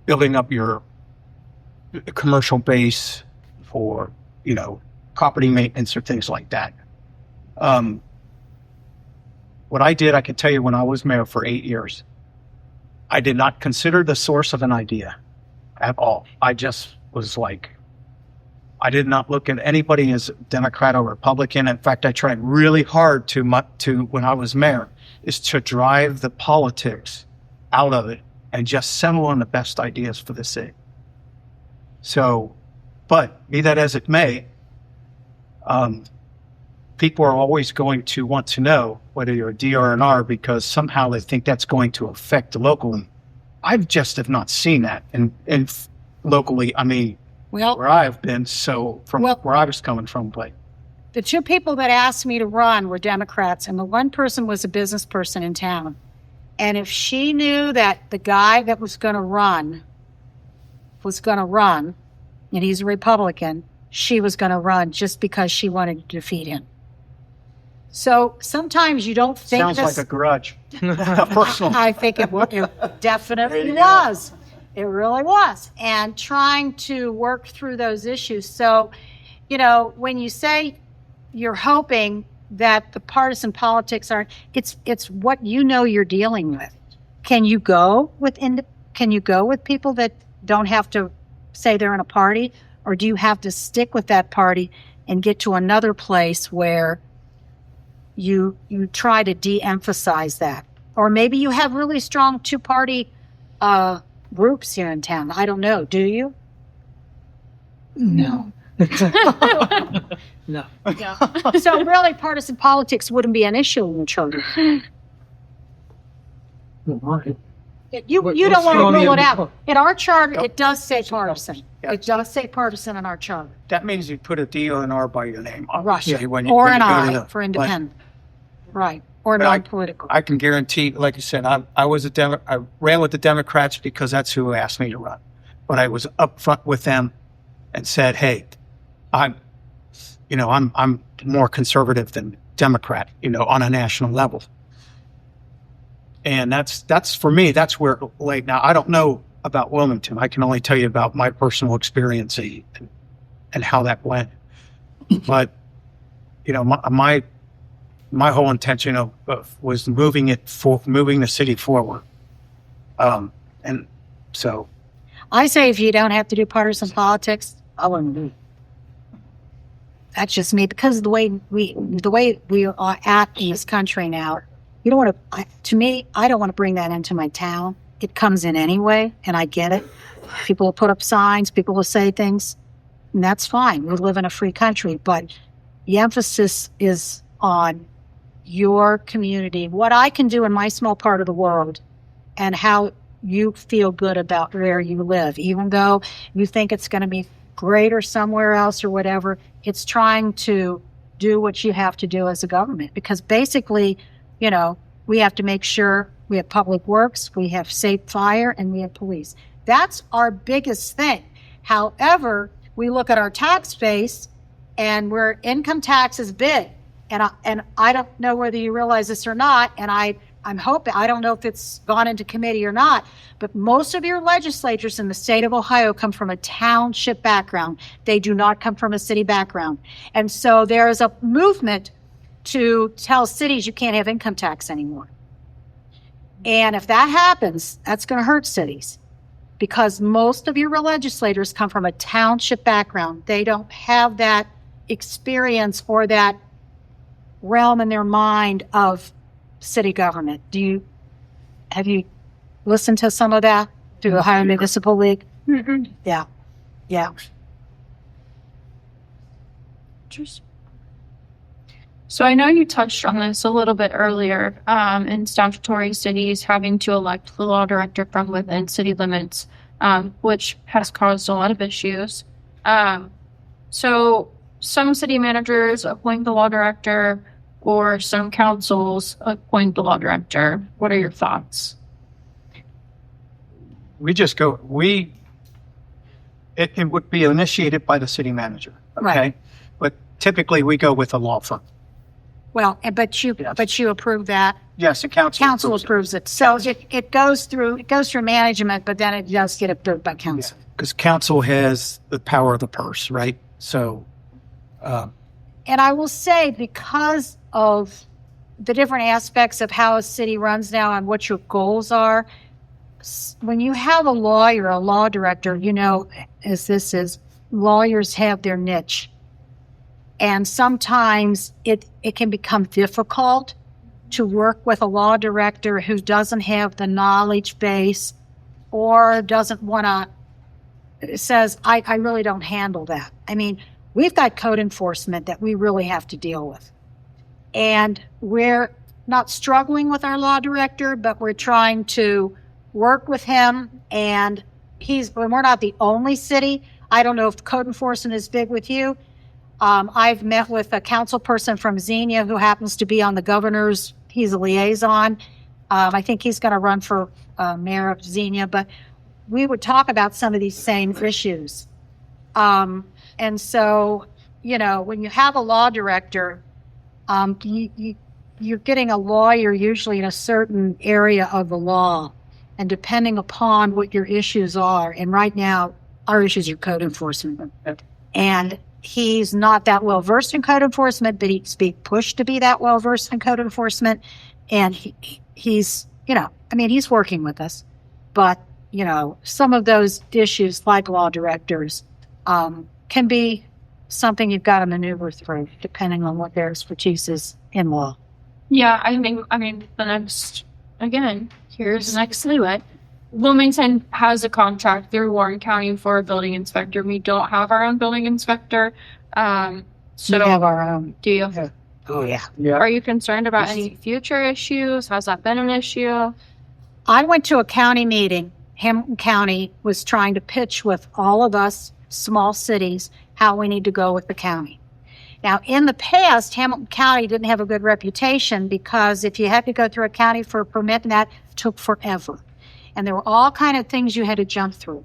building up your commercial base for, property maintenance or things like that. What I did, I can tell you, when I was mayor for 8 years, I did not consider the source of an idea at all. I just was like, I did not look at anybody as Democrat or Republican. In fact, I tried really hard to when I was mayor, is to drive the politics out of it and just settle on the best ideas for the city. So, but be that as it may, people are always going to want to know whether you're a DRNR because somehow they think that's going to affect the local. I just have not seen that. And locally, I mean, Well, where I've been, so from Well- where I was coming from, like, the two people that asked me to run were Democrats, and the one person was a business person in town. And if she knew that the guy that was going to run, and he's a Republican, she was going to run just because she wanted to defeat him. So sometimes you don't think sounds this. like a grudge. Personal. I think it definitely was. It really was. And trying to work through those issues. So, when you say you're hoping that the partisan politics are, it's what you're dealing with. Can you go with people that don't have to say they're in a party, or do you have to stick with that party and get to another place where you try to de-emphasize that? Or maybe you have really strong two-party groups here in town. I don't know. Do you? No. No. Yeah. So really, partisan politics wouldn't be an issue in the charter. You What's don't want wrong to rule in it the- out. In our charter, it does say partisan. Yeah. It does say partisan in our charter. That means you put a D or an R by your name, Right. obviously. When you, Or when an you go to I the- for independent. Right. Or But I- non-political. I can guarantee, like I said, I ran with the Democrats because that's who asked me to run. But I was upfront with them and said, "Hey, I'm more conservative than Democrat, on a national level." And that's for me. That's where, like, now I don't know about Wilmington. I can only tell you about my personal experience and how that went. But my whole intention was moving the city forward. And so, I say if you don't have to do partisan politics, I wouldn't do it. That's just me, because the way we are act in this country now, you don't want to. To me, I don't want to bring that into my town. It comes in anyway, and I get it. People will put up signs, people will say things, and that's fine. We live in a free country, but the emphasis is on your community, what I can do in my small part of the world, and how you feel good about where you live, even though you think it's going to be greater somewhere else or whatever. It's trying to do what you have to do as a government, because basically, you know, we have to make sure we have public works, we have safe fire, and we have police. That's our biggest thing. However, we look at our tax base and where income tax is big. And I don't know whether you realize this or not, and I'm hoping, I don't know if it's gone into committee or not, but most of your legislators in the state of Ohio come from a township background. They do not come from a city background. And so there is a movement to tell cities you can't have income tax anymore. And if that happens, that's going to hurt cities, because most of your legislators come from a township background. They don't have that experience or that realm in their mind of city government. Have you listened to some of that through the Ohio Municipal League? Mm-mm. Yeah. So I know you touched on this a little bit earlier, in statutory cities having to elect the law director from within city limits, which has caused a lot of issues. So some city managers appoint the law director, or some councils appoint the law director. What are your thoughts? It would be initiated by the city manager. Okay. Right. But typically we go with a law firm. Well, but you approve that. Yes, the council. Council approves it. So it goes through management, but then it does get approved by council. Because council has the power of the purse, right? So, And I will say, because of the different aspects of how a city runs now and what your goals are, when you have a lawyer, a law director, you know, as this is, lawyers have their niche. And sometimes it can become difficult to work with a law director who doesn't have the knowledge base or doesn't want to, says, I really don't handle that. I mean, we've got code enforcement that we really have to deal with. And we're not struggling with our law director, but we're trying to work with him. And we're not the only city. I don't know if code enforcement is big with you. I've met with a council person from Xenia who happens to be on the governor's, he's a liaison. I think he's going to run for mayor of Xenia, but we would talk about some of these same issues. And so, you know, when you have a law director, you're getting a lawyer usually in a certain area of the law, and depending upon what your issues are. And right now, our issues are code enforcement. And he's not that well versed in code enforcement, but he's being pushed to be that well versed in code enforcement. And he's, you know, I mean, he's working with us, but, you know, some of those issues like law directors, can be something you've got to maneuver through depending on what their expertise is in law. Yeah, I mean, here's the next leeway. Wilmington has a contract through Warren County for a building inspector. We don't have our own building inspector. So we have our own. Do you? Yeah. Oh, yeah. Are you concerned about any future issues? Has that been an issue? I went to a county meeting. Hamilton County was trying to pitch with all of us small cities how we need to go with the county. Now, in the past, Hamilton County didn't have a good reputation because if you had to go through a county for a permit, that took forever. And there were all kind of things you had to jump through.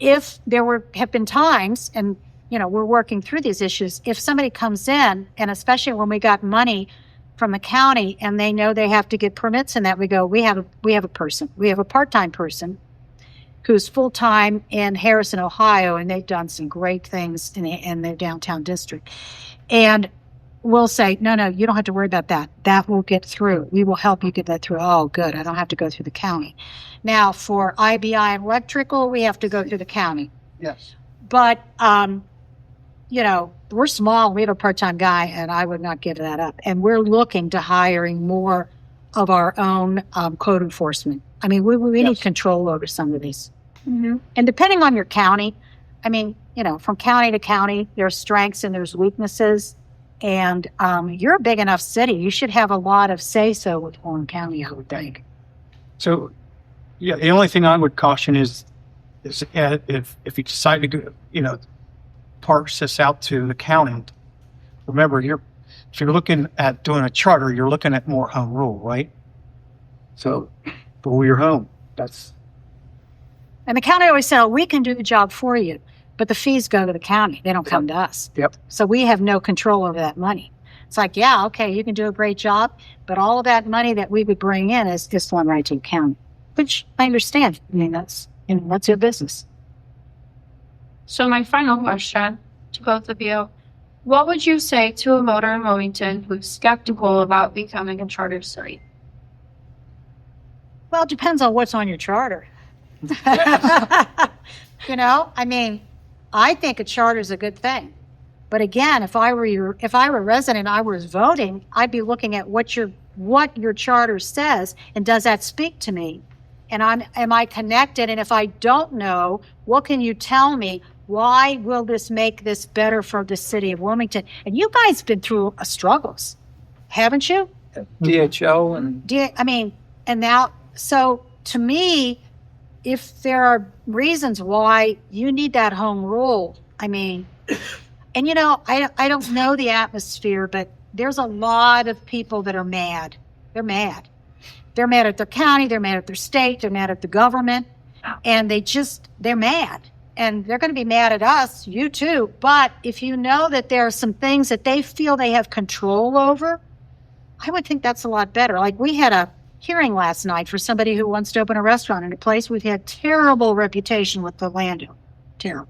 If there have been times, and you know, we're working through these issues, if somebody comes in, and especially when we got money from the county and they know they have to get permits and that, we go, we have a person, we have a part-time person who's full-time in Harrison, Ohio, and they've done some great things in their downtown district. And we'll say, no, you don't have to worry about that. That will get through. We will help you get that through. Oh, good. I don't have to go through the county. Now, for IBI and electrical, we have to go through the county. Yes. But, you know, we're small. We have a part-time guy, and I would not give that up. And we're looking to hiring more of our own code enforcement. I mean, we need control over some of these. Mm-hmm. And depending on your county, I mean, you know, from county to county, there's strengths and there's weaknesses. And you're a big enough city. You should have a lot of say-so with Warren County, I would think. So, yeah, the only thing I would caution is if you decide to go, you know, parse this out to the county, remember if you're looking at doing a charter, you're looking at more home rule, right? So, for your home, that's, And the county always said, we can do the job for you, but the fees go to the county. They don't come to us. Yep. So we have no control over that money. It's like, yeah, okay, you can do a great job, but all of that money that we would bring in is just going right to the county, which I understand. I mean, that's your business. So my final question to both of you, what would you say to a voter in Wilmington who's skeptical about becoming a charter city? Well, it depends on what's on your charter. You know, I mean, I think a charter is a good thing. But again, if I were a resident, I was voting, I'd be looking at what your charter says, and does that speak to me? And am I connected? And if I don't know, what can you tell me? Why will this make this better for the city of Wilmington? And you guys been through struggles, haven't you? DHL and And now, so to me, if there are reasons why you need that home rule, and you know, I don't know the atmosphere, but there's a lot of people that are mad. They're mad. They're mad at their county, they're mad at their state, they're mad at the government, and they're mad. And they're going to be mad at us, you too. But if you know that there are some things that they feel they have control over, I would think that's a lot better. Like, we had a hearing last night for somebody who wants to open a restaurant in a place we've had terrible reputation with the landowner. Terrible.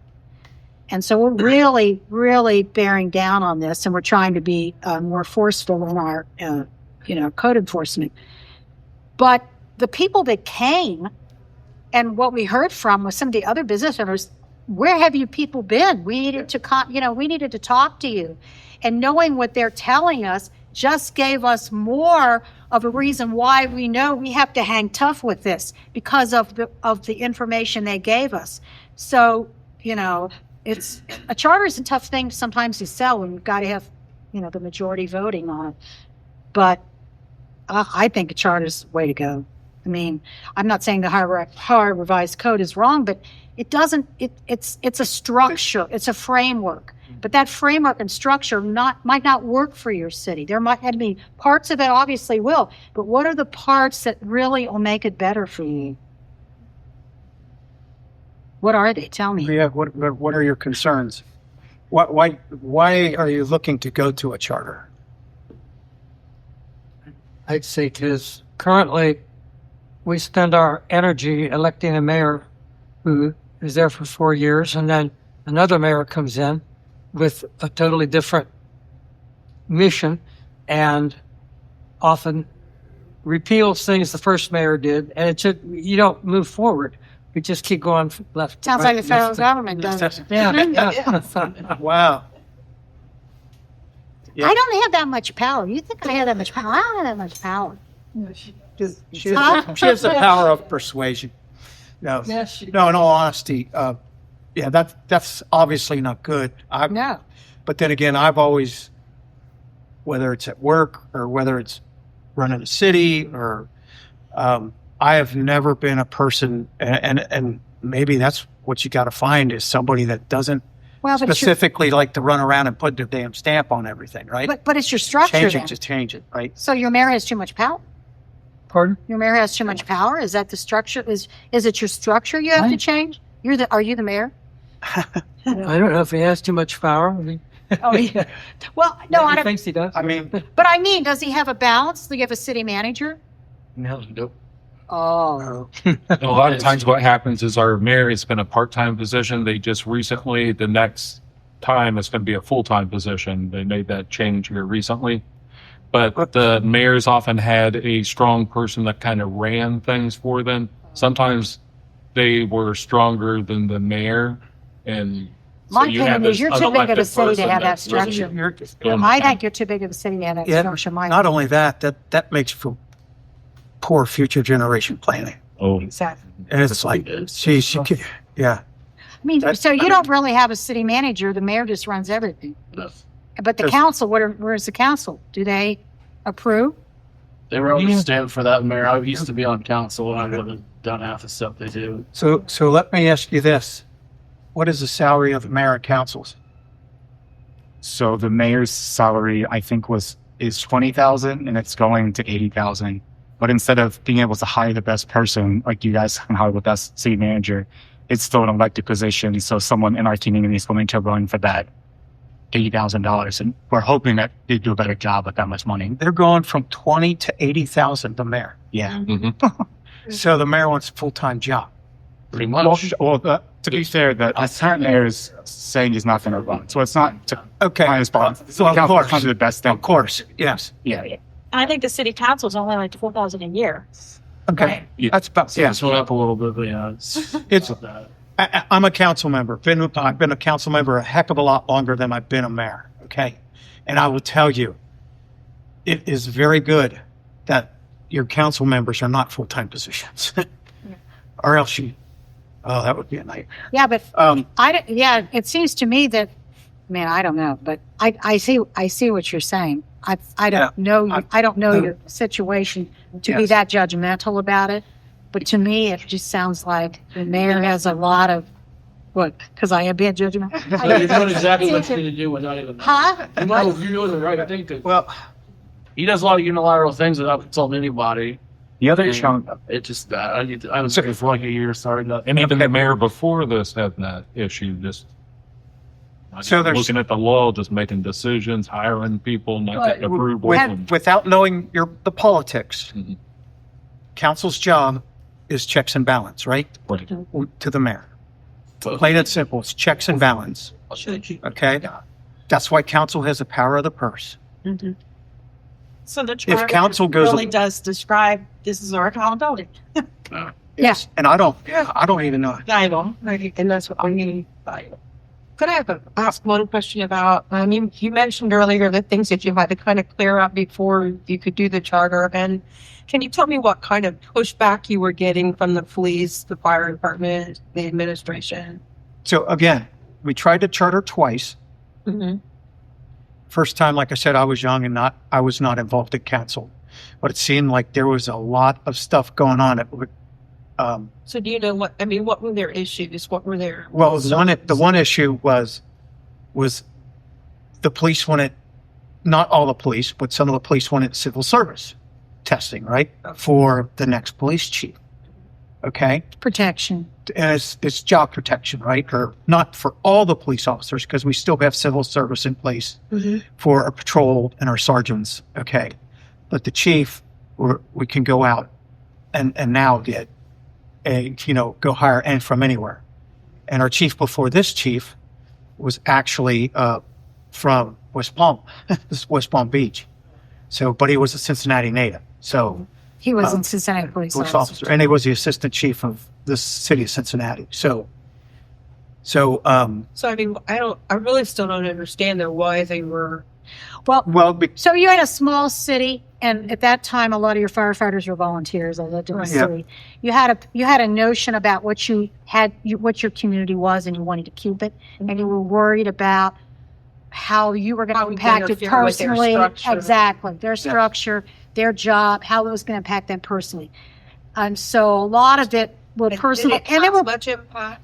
And so we're really, really bearing down on this, and we're trying to be more forceful in our, code enforcement. But the people that came, and what we heard from was some of the other business owners, where have you people been? We needed to talk to you. And knowing what they're telling us just gave us more of a reason why we know we have to hang tough with this, because of the information they gave us. So, it's a charter is a tough thing sometimes to sell when you've got to have, the majority voting on it. But I think a charter is the way to go. I'm not saying the Ohio Revised Code is wrong, but it doesn't. It's a structure. It's a framework. But that framework and structure might not work for your city. There might be parts of it obviously will, but what are the parts that really will make it better for you? What are they? Tell me. Yeah, what are your concerns? Why are you looking to go to a charter? I'd say because currently we spend our energy electing a mayor who is there for 4 years, and then another mayor comes in with a totally different mission and often repeals things the first mayor did, and you don't move forward. We just keep going left. Sounds like the federal government does it. Yeah. Wow. Yeah. I don't have that much power. You think I have that much power? I don't have that much power. She has the power of persuasion. No, Yes. no. In all honesty, that's obviously not good. No. But then again, I've always, whether it's at work or whether it's running a city or, I have never been a person, and maybe that's what you got to find is somebody that doesn't specifically like to run around and put their damn stamp on everything, right? But it's your structure. Change it, right? So your mayor has too much power. Pardon? Your mayor has too much power. Is that the structure? Is it your structure you have to change? Are you the mayor? I don't know if he has too much power. Oh, yeah. Well, no, I he don't. thinks he does. But does he have a balance? Do you have a city manager? No. Oh. A lot of times what happens is our mayor has been a part-time position. They just recently, the next time it's going to be a full-time position. They made that change here recently. But the mayors often had a strong person that kind of ran things for them. Sometimes they were stronger than the mayor. And My opinion is you're too big of a city to have that structure. I think you're too big of a city to have that structure. Not only that makes for poor future generation planning. Oh, Exactly. And it's like, geez, yeah. So you don't really have a city manager. The mayor just runs everything. But the council, where's the council? Do they approve? They were always stand for that mayor. I used to be on council and I would have done half the stuff they do. So let me ask you this. What is the salary of the mayor and councils? So the mayor's salary, I think, is 20,000, and it's going to 80,000. But instead of being able to hire the best person, like you guys can hire the best city manager, it's still an elected position. So someone in our community is going to run for that $80,000, and we're hoping that they do a better job with that much money. They're going from 20 to 80,000, the mayor. Yeah. So the mayor wants a full-time job. Pretty much. To be fair, the current mayor is saying he's not going to run, so it's not to Okay. find his spot. Well, of course. Council's the best thing. Of course, yes. Yeah. I think the city council is only like 4,000 a year. Okay. Yeah. That's about, So yeah. this went up a little bit, but yeah, It's, not bad. I'm a council member. I've been a council member a heck of a lot longer than I've been a mayor. Okay. And I will tell you, it is very good that your council members are not full-time positions. Or else that would be a nightmare. Yeah, but Um, it seems to me that, man, I don't know, but I see what you're saying. I don't know your situation to be Yes. that judgmental about it, but to me, it just sounds like the mayor has a lot of, what, because I am being judgmental? No, you're doing exactly what you need to do without even. Huh? You know, you're doing the right thing. 'Cause well, he does a lot of unilateral things without consulting anybody. The other chunk, It just I was looking for like a year, starting to. And even the mayor before this had that issue, just So there's- looking at the law, just making decisions, hiring people, not getting approval. without knowing the politics, Mhm. council's job is checks and balance, right? Right. To the mayor. Plain and simple, it's checks and balance. Okay? That's why council has the power of the purse. So the If council goes, really does describe this is our accountability. yes, and I don't even know. I know, and that's what I mean. Could I ask one question about, you mentioned earlier the things that you had to kind of clear up before you could do the charter, and can you tell me what kind of pushback you were getting from the police, the fire department, the administration? So again, we tried to charter twice. Mm-hmm. First time, like I said, I was young and I was not involved in council, but it seemed like there was a lot of stuff going on. So do you know what were their issues? What were their... Well, the one issue was the police wanted, not all the police, but some of the police wanted civil service testing, right? For the next police chief. Okay. Protection. And it's job protection, right? Or not for all the police officers, because we still have civil service in place for our patrol and our sergeants. Okay. But the chief, we can go out and now get go hire and from anywhere. And our chief before this chief was actually from West Palm, West Palm Beach. So, but he was a Cincinnati native. So He was in Cincinnati police officer, and he was the assistant chief of the city of Cincinnati. So So I really still don't understand though why they were... So you had a small city, and at that time, a lot of your firefighters were volunteers. I lived in the city. You had a notion about what what your community was, and you wanted to keep it, and you were worried about how you were going to impact it interfere with their personally. structure. Exactly, their structure, their job, how it was going to impact them personally. So a lot of it were personal, Did it have much impact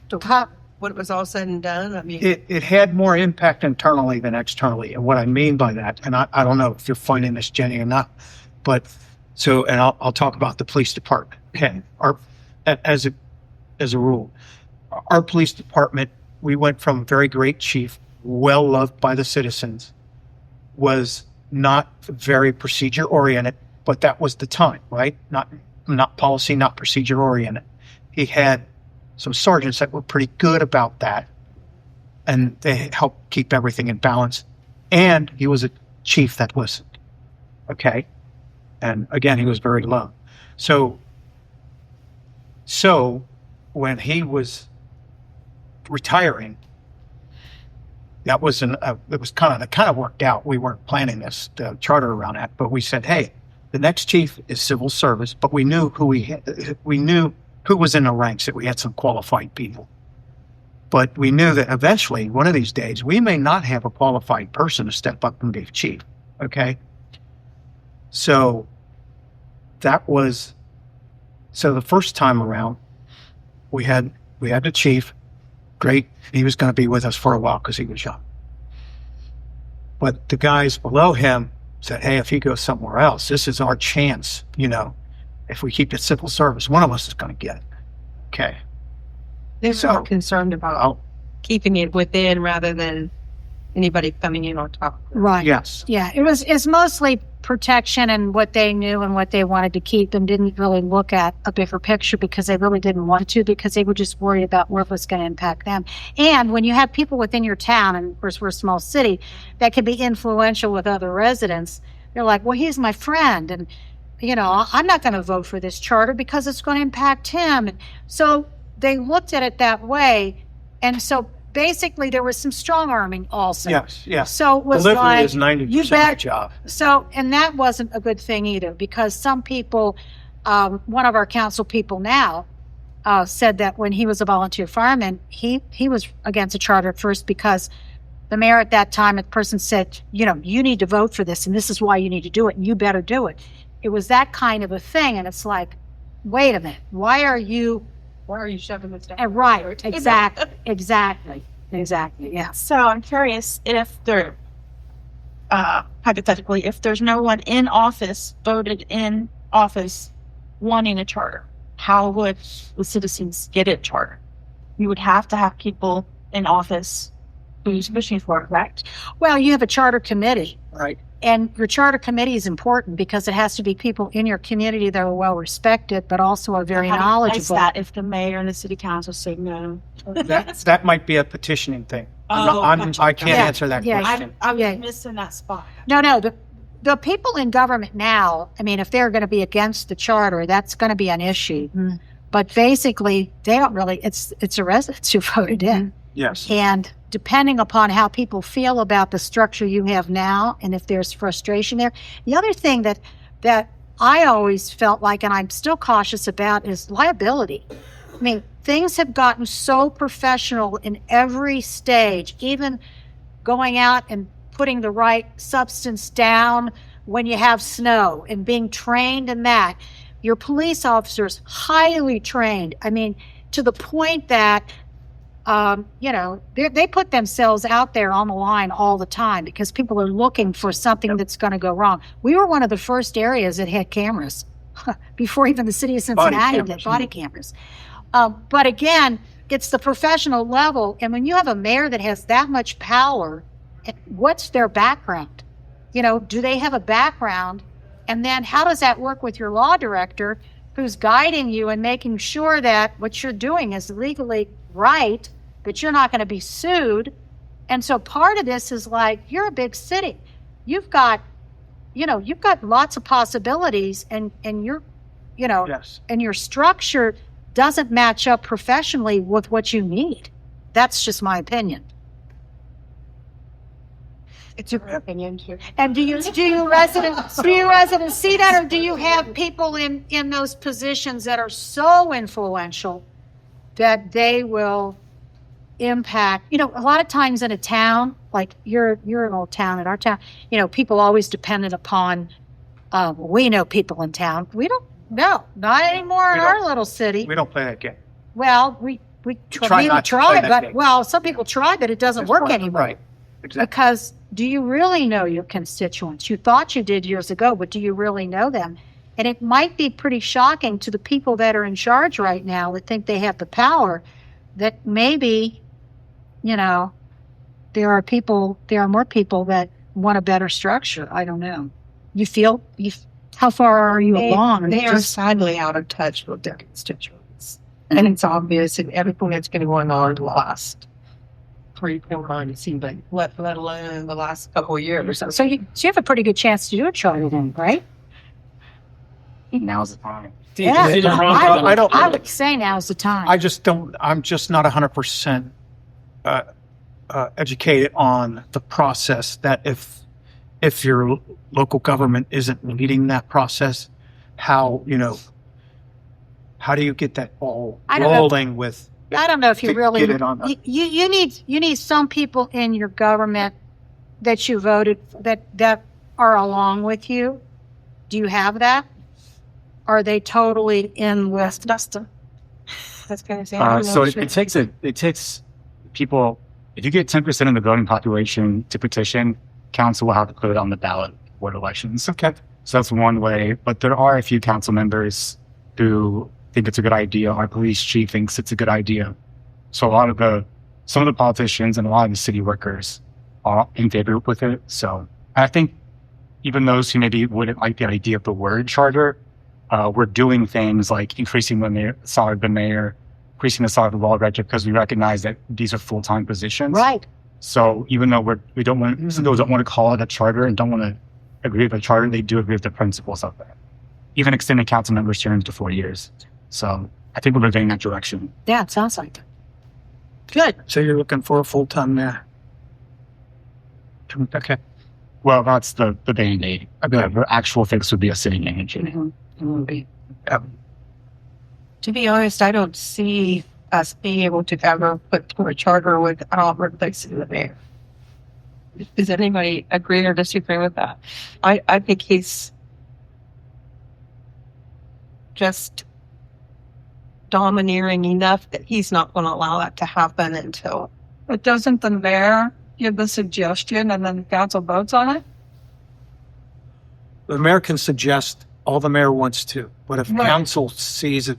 when it was all said and done? I mean, it had more impact internally than externally. And what I mean by that, and I don't know if you're finding this, Jenny, or not, but and I'll talk about the police department. Okay, as a rule, our police department, we went from a very great chief, well loved by the citizens, was not very procedure oriented, but that was the time, right? Not policy, not procedure oriented. He had some sergeants that were pretty good about that, and they helped keep everything in balance. And he was a chief that listened. Okay. And again, he was very low. So when he was retiring, it was kind of worked out. We weren't planning this charter around that, but we said, hey, the next chief is civil service, but we knew we knew who was in the ranks, that we had some qualified people. But we knew that eventually, one of these days, we may not have a qualified person to step up and be chief. Okay. So the first time around, we had the chief. Great. He was going to be with us for a while because he was young. But the guys below him said, hey, if he goes somewhere else, this is our chance, you know. If we keep it civil service, one of us is going to get it. Okay. They're So- more concerned about keeping it within rather than anybody coming in on top. Right. Yes. Yeah, it's mostly protection and what they knew and what they wanted to keep, and didn't really look at a bigger picture because they really didn't want to, because they were just worried about what was going to impact them. And when you have people within your town, and of course we're a small city, that can be influential with other residents, they're like, well, he's my friend, and you know, I'm not going to vote for this charter because it's going to impact him. And so they looked at it that way, and so basically there was some strong arming also. Yes. So it was Delivery like, is 90% you of the bet. job. So, and that wasn't a good thing either, because some people, one of our council people now, said that when he was a volunteer fireman, he was against the charter at first because the mayor at that time, the person said, you know, you need to vote for this, and this is why you need to do it, and you better do it. It was that kind of a thing, and it's like, wait a minute, why are you shoving this down? right? Exactly, yeah. So I'm curious if there, hypothetically, if there's no one in office voted in office wanting a charter, how would the citizens get a charter? You would have to have people in office who's pushing for it, correct? Well, you have a charter committee. Right. And your charter committee is important because it has to be people in your community that are well respected, but also are very How do you place knowledgeable. that if the mayor and the city council say no? That might be a petitioning thing. Oh, gotcha. I can't Yeah, answer that yeah. question. I'm Yeah. missing that spot. No, the people in government now, I mean, if they're going to be against the charter, that's going to be an issue. But basically, they don't really, it's the residents who voted in. Yes. And depending upon how people feel about the structure you have now, and if there's frustration there. The other thing that I always felt like, and I'm still cautious about, is liability. I mean, things have gotten so professional in every stage, even going out and putting the right substance down when you have snow and being trained in that. Your police officers, highly trained. I mean, to the point that you know, they put themselves out there on the line all the time because people are looking for something that's going to go wrong. We were one of the first areas that had cameras before even the city of Cincinnati did body cameras. But again, it's the professional level. And when you have a mayor that has that much power, what's their background? You know, do they have a background? And then how does that work with your law director who's guiding you and making sure that what you're doing is legally right, that you're not going to be sued? And so part of this is like, you're a big city. You've got lots of possibilities, and you're, you know, Yes. and your structure doesn't match up professionally with what you need. That's just my opinion. It's your opinion too. And do you residents see that, or do you have people in those positions that are so influential that they will impact? You know, a lot of times in a town, like you're an old town, in our town, you know, people always dependent upon. We know people in town. We don't. No, not anymore in We our don't. little city. We don't play that game. Well, we try maybe not to try, play that but game. well, some people try, but it doesn't That's work right. anymore. Right. Exactly. Because do you really know your constituents? You thought you did years ago, but do you really know them? And it might be pretty shocking to the people that are in charge right now that think they have the power, that maybe, you know, there are more people that want a better structure. I don't know. How far are you along? They are sadly out of touch with their constituents. And it's obvious in everything that's been going on the last 3-4 months, it seems like, let alone the last couple of years. So you have a pretty good chance to do a charter then, right? Now's the time. Yeah. You did it wrong. I don't. I would say now's the time. I just don't. I'm just not 100% educated on the process. That if your local government isn't leading that process, how do you get that ball I don't know. rolling with? I don't know if you to really get it on the- you need some people in your government that you voted that are along with you. Do you have that? Are they totally in with Dustin. That's kind of saying. So it takes people. If you get 10% of the voting population to petition, council will have to put it on the ballot for elections. Okay. So that's one way. But there are a few council members who think it's a good idea. Our police chief thinks it's a good idea. So some of the politicians and a lot of the city workers are in favor with it. So I think even those who maybe wouldn't like the idea of the word charter, we're doing things like increasing the salary of the mayor, increasing the salary of the law director, because we recognize that these are full-time positions. Right. So even though we don't want, some people don't want to call it a charter and don't want to agree with the charter, they do agree with the principles of that. Even extending council members' terms to 4 years. So I think we're moving in that direction. Yeah, it sounds like it. Good. So you're looking for a full-time mayor? Okay. Well, that's the Band-Aid. The actual fix would be a city manager. To be honest, I don't see us being able to ever put through a charter without replacing the mayor. Does anybody agree or disagree with that? I think he's just domineering enough that he's not going to allow that to happen until. But doesn't the mayor give the suggestion and then the council votes on it? The mayor can suggest all the mayor wants to, but if Right. council sees a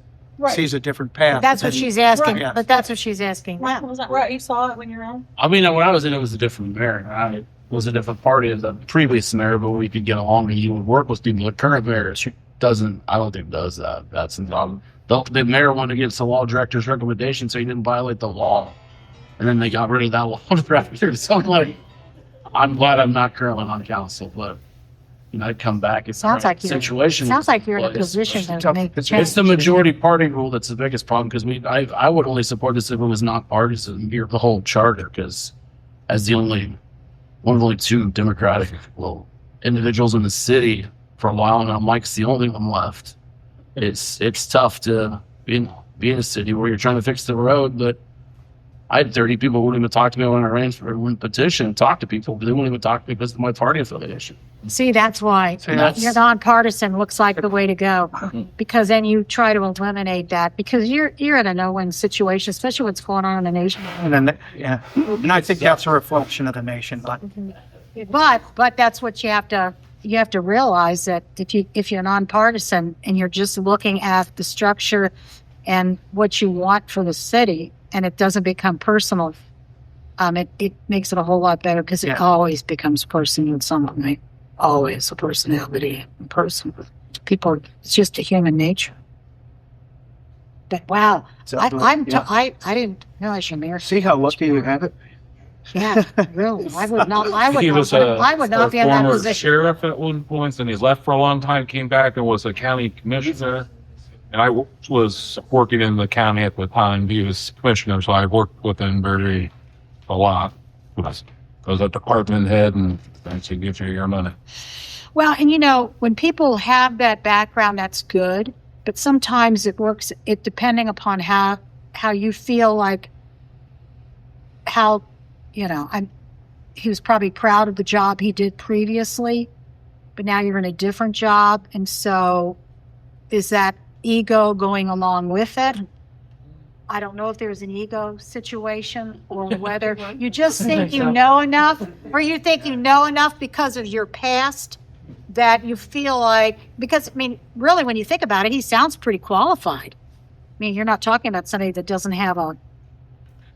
different path. That's what then- she's asking. Right. But that's what she's asking. What was that? Right. You saw it when you were on? I mean, when I was in, it was a different mayor. I was a different party as the previous mayor, but we could get along and he would work with people. The current mayor I don't think does that. That's the problem. The mayor went against the law director's recommendation, so he didn't violate the law. And then they got rid of that law director. So I'm glad I'm not currently on council, but I'd come back. It's Sounds like situation. Sounds like you're in a But it's- position to make the change. It's the majority party rule that's the biggest problem because I would only support this if it was not partisan, the whole charter, because as one of only two Democratic individuals in the city for a while now, Mike's the only one left. It's tough to be in a city where you're trying to fix the road, but I had 30 people who wouldn't even talk to me when I ran for a petition, talk to people, but they wouldn't even talk to me because of my party affiliation. See, that's why you're nonpartisan looks like the way to go, because then you try to eliminate that because you're in a no-win situation, especially what's going on in the nation. And then, and I think that's a reflection of the nation, But that's what you have to realize that if you're nonpartisan and you're just looking at the structure and what you want for the city, and it doesn't become personal, it makes it a whole lot better because it always becomes personal in some way. Always a personality in person. People, it's just a human nature. But wow, I didn't realize you're mayor. see how lucky you have it? Yeah, really. I would not He was be in that former position. sheriff at one point, and he left for a long time, came back and was a county commissioner. And I was working in the county at the time. He was commissioner, so I worked with him a lot. I was a department head, and he gives you your money. Well, and when people have that background, that's good. But sometimes it works. It depending upon how you feel like he was probably proud of the job he did previously, but now you're in a different job, and so is that ego going along with it? I don't know if there's an ego situation or whether you just think you know enough, or you think you know enough because of your past that you feel like, because, really, when you think about it, he sounds pretty qualified. You're not talking about somebody that doesn't have a...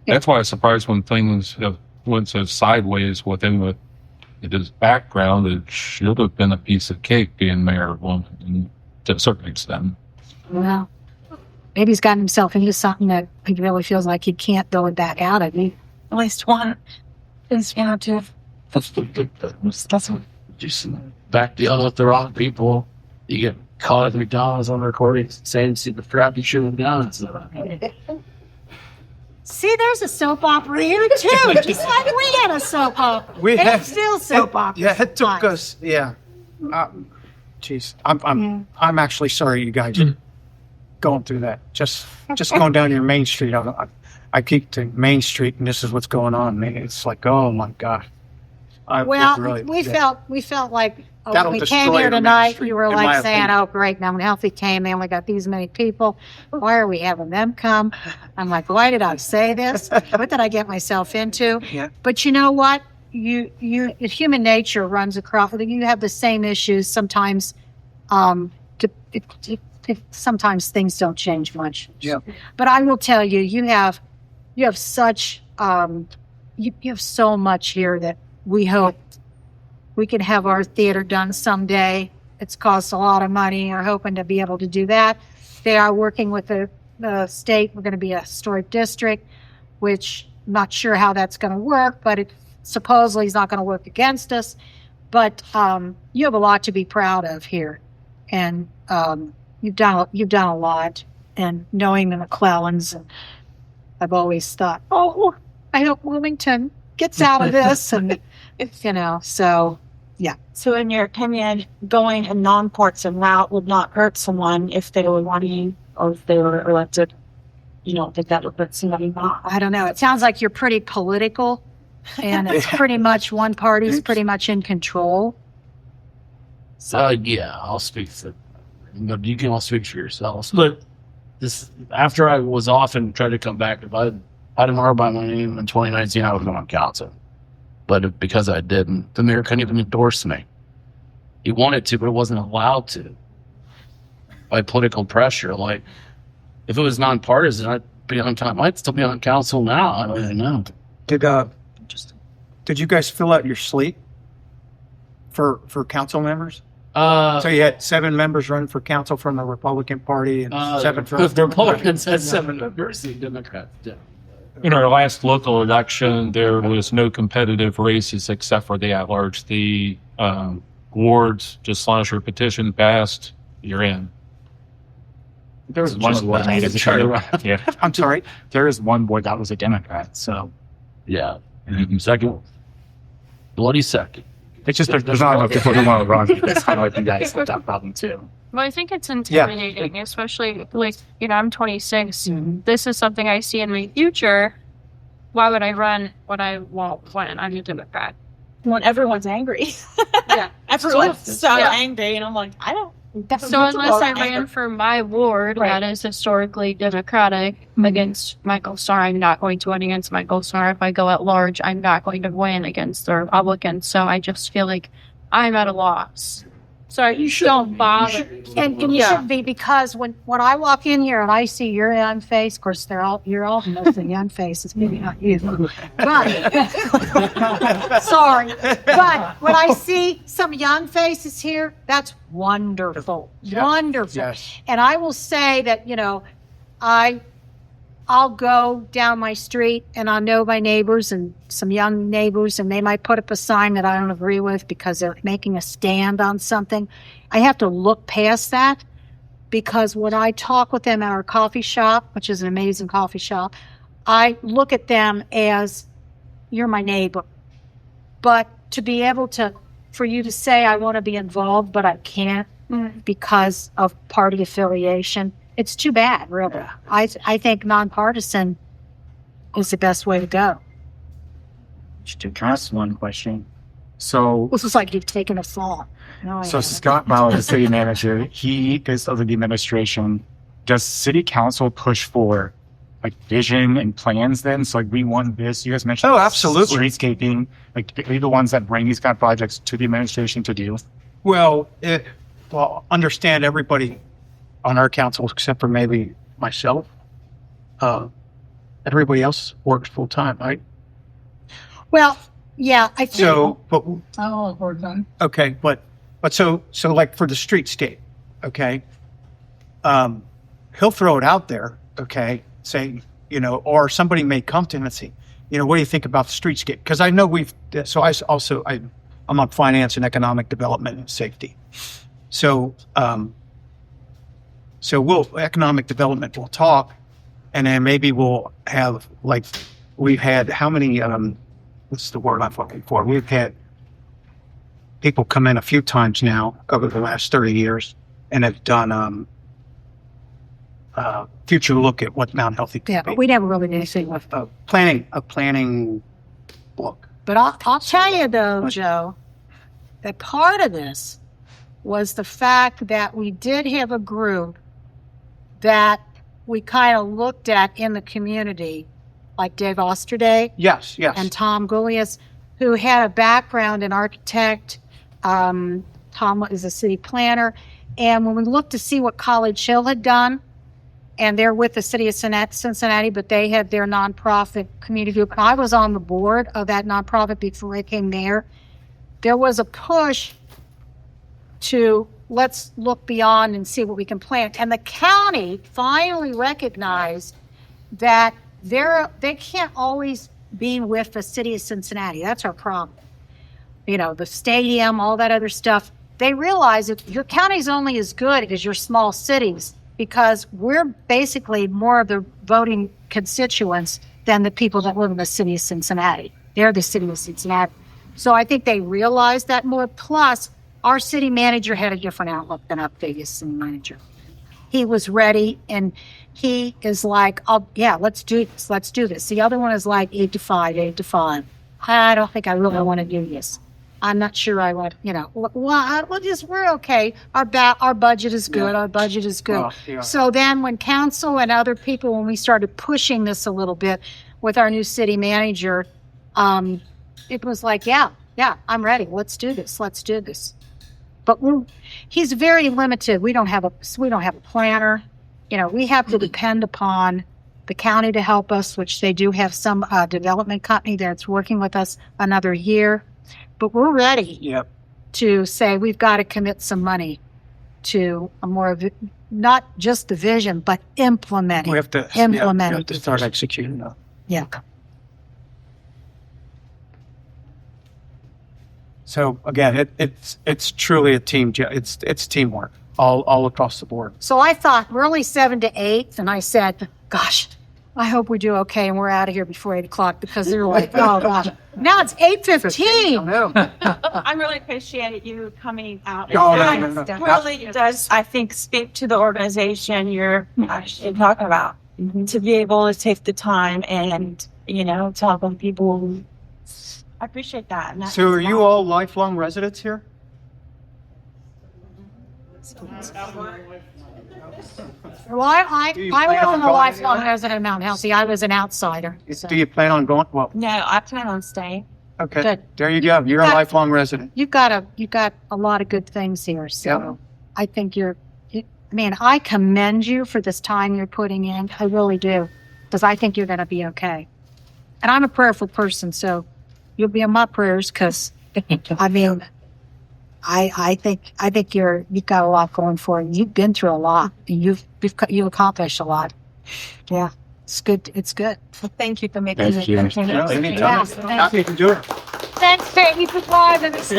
That's why I was surprised when things went so sideways with him with his background. It should have been a piece of cake being mayor of Wilmington to a certain extent. Well, maybe he's gotten himself into something that he really feels like he can't throw it back out of. At least one is to. That's what just back dealing with the wrong people. You get caught at McDonald's on recording saying the crap you should have done. So. See, there's a soap opera here too. Just like we had a soap opera. It's still soap opera. Yeah, it took us. Yeah. Jeez, I'm actually sorry you guys are going through that. Just going down your Main Street. I keep to Main Street, and this is what's going on. It's like, oh my God. We felt like when we came here tonight, you were like saying, "Oh, great! Now when Healthy came, they only got these many people. Why are we having them come?" I'm like, "Why did I say this? What did I get myself into?" Yeah. But you know what? human nature runs across, you have the same issues sometimes. Sometimes things don't change much. Yeah. But I will tell you, you have such, you have so much here that we hope we can have our theater done someday. It's cost a lot of money. We're hoping to be able to do that. They are working with the state. We're going to be a historic district, which I'm not sure how that's going to work, but it supposedly is not going to work against us. But you have a lot to be proud of here, and you've done a lot. And knowing the McClellans, and I've always thought, oh, I hope Wilmington gets out of this, and so. Yeah. So in your opinion, going a non-partisan route would not hurt someone if they were running or if they were elected? You don't think that would hurt somebody? I don't know. It sounds like you're pretty political, and it's pretty much one party's pretty much in control. So yeah, I'll speak for. You can all speak for yourselves. But this, after I was off and tried to come back, if I didn't heard by my name in 2019, I would have been on council. But because I didn't, the mayor couldn't even endorse me. He wanted to, but it wasn't allowed to by political pressure. Like, if it was nonpartisan, I'd be on time. I'd still be on council now. I don't really know. Did you guys fill out your slate for council members? So So you had 7 members running for council from the Republican Party and 7 from the Republicans had 7 members, the Democrats did. In our last local election, there was no competitive races except for the at-large. The wards, just as long as your petition passed, you're in. There was one board that was a Yeah. I'm sorry. There is one board that was a Democrat, so Yeah. Second, bloody second. it's just there's not enough people who want to run. It's kind of like you guys have that problem too. Well, I think it's intimidating, especially like, I'm 26. This is something I see in my future. Why would I run when I won't when I'm a Democrat? When everyone's angry. Yeah. Everyone's so Yeah. angry, and I'm like, I don't. So unless I ran for my ward that is historically Democratic against Michael Starr, I'm not going to win against Michael Starr. If I go at large, I'm not going to win against the Republicans. So I just feel like I'm at a loss. So you don't bother. And you should be, because when I walk in here and I see your young face, of course you're all mostly young faces, maybe not you. But sorry. But when I see some young faces here, that's wonderful. Yep. Wonderful. Yes. And I will say that, I'll go down my street and I know my neighbors and some young neighbors, and they might put up a sign that I don't agree with because they're making a stand on something. I have to look past that, because when I talk with them at our coffee shop, which is an amazing coffee shop, I look at them as, you're my neighbor. But to be able to, for you to say I want to be involved, but I can't because of party affiliation, it's too bad, really. Yeah. I think nonpartisan is the best way to go. Can I ask one question? So, This is like you've taken a fall. No, I so haven't. Scott Bauer, the city manager, he is of the administration. Does city council push for like vision and plans then? So like, we want this. You guys mentioned absolutely. streetscaping. Like, are you the ones that bring these kind of projects to the administration to do? Well, understand everybody on our council, except for maybe myself. Everybody else works full time, right? Well, yeah, I think. So, but Oh, we're done. okay, but so like for the streetscape, okay, he'll throw it out there, okay, say, or somebody may come to him and say, what do you think about the streetscape? Because I know I'm on finance and economic development and safety, so economic development will talk, and then maybe we'll have, like, we've had how many what's the word I'm looking for? We've had people come in a few times now over the last 30 years and have done future look at what Mount Healthy could Yeah, be. but we never really did anything with. A planning book. But I'll tell you though, Joe, that part of this was the fact that we did have a group that we kind of looked at in the community, like Dave Osterday Yes. and Tom Gullius, who had a background in architect. Tom is a city planner. And when we looked to see what College Hill had done, and they're with the city of Cincinnati, but they had their nonprofit community group. I was on the board of that nonprofit before I came there. There was a push to let's look beyond and see what we can plan. And the county finally recognized that they can't always be with the city of Cincinnati. That's our problem. You know, the stadium, all that other stuff. They realize that your county's only as good as your small cities, because we're basically more of the voting constituents than the people that live in the city of Cincinnati. They're the city of Cincinnati. So I think they realized that more. Plus, our city manager had a different outlook than our previous city manager. He was ready, and he is like, oh, yeah, let's do this. Let's do this. The other one is like 8 to 5, 8 to 5. I don't think I really want to do this. I'm not sure I want, we're okay. Our budget is good. Our budget is good. Well, yeah. So then when council and other people, when we started pushing this a little bit with our new city manager, it was like, yeah, I'm ready. Let's do this. Let's do this. But he's very limited. We don't have a planner. You know, we have to depend upon the county to help us, which they do have some development company that's working with us another year. But we're ready to say we've got to commit some money to a more of not just the vision, but implementing. We have to implement we have to start executing that. Yeah. So again, it's truly a team. It's teamwork all across the board. So I thought we're only 7 to 8, and I said, "Gosh, I hope we do okay, and we're out of here before 8 o'clock," because they were like, "Oh gosh, now it's 8:15." I really appreciate you coming out. No, It really does, I think, speak to the organization you're actually talking about. To be able to take the time and, talk with people. I appreciate that. And So are you all lifelong residents here? Well, I wasn't a lifelong resident of Mount Healthy. I was an outsider. So. Do you plan on going? Well, No, I plan on staying. okay. Good. There you go. You're a lifelong resident. You've got a lot of good things here. So I think I commend you for this time you're putting in. I really do, because I think you're going to be okay. And I'm a prayerful person, so you'll be in my prayers, because I think you've got a lot going for you. You've been through a lot, and you've accomplished a lot. Yeah, it's good. It's good. Well, thank you for making Thank you. it. Anytime. Thank you. Happy to do it. Thanks, Peggy, for driving us.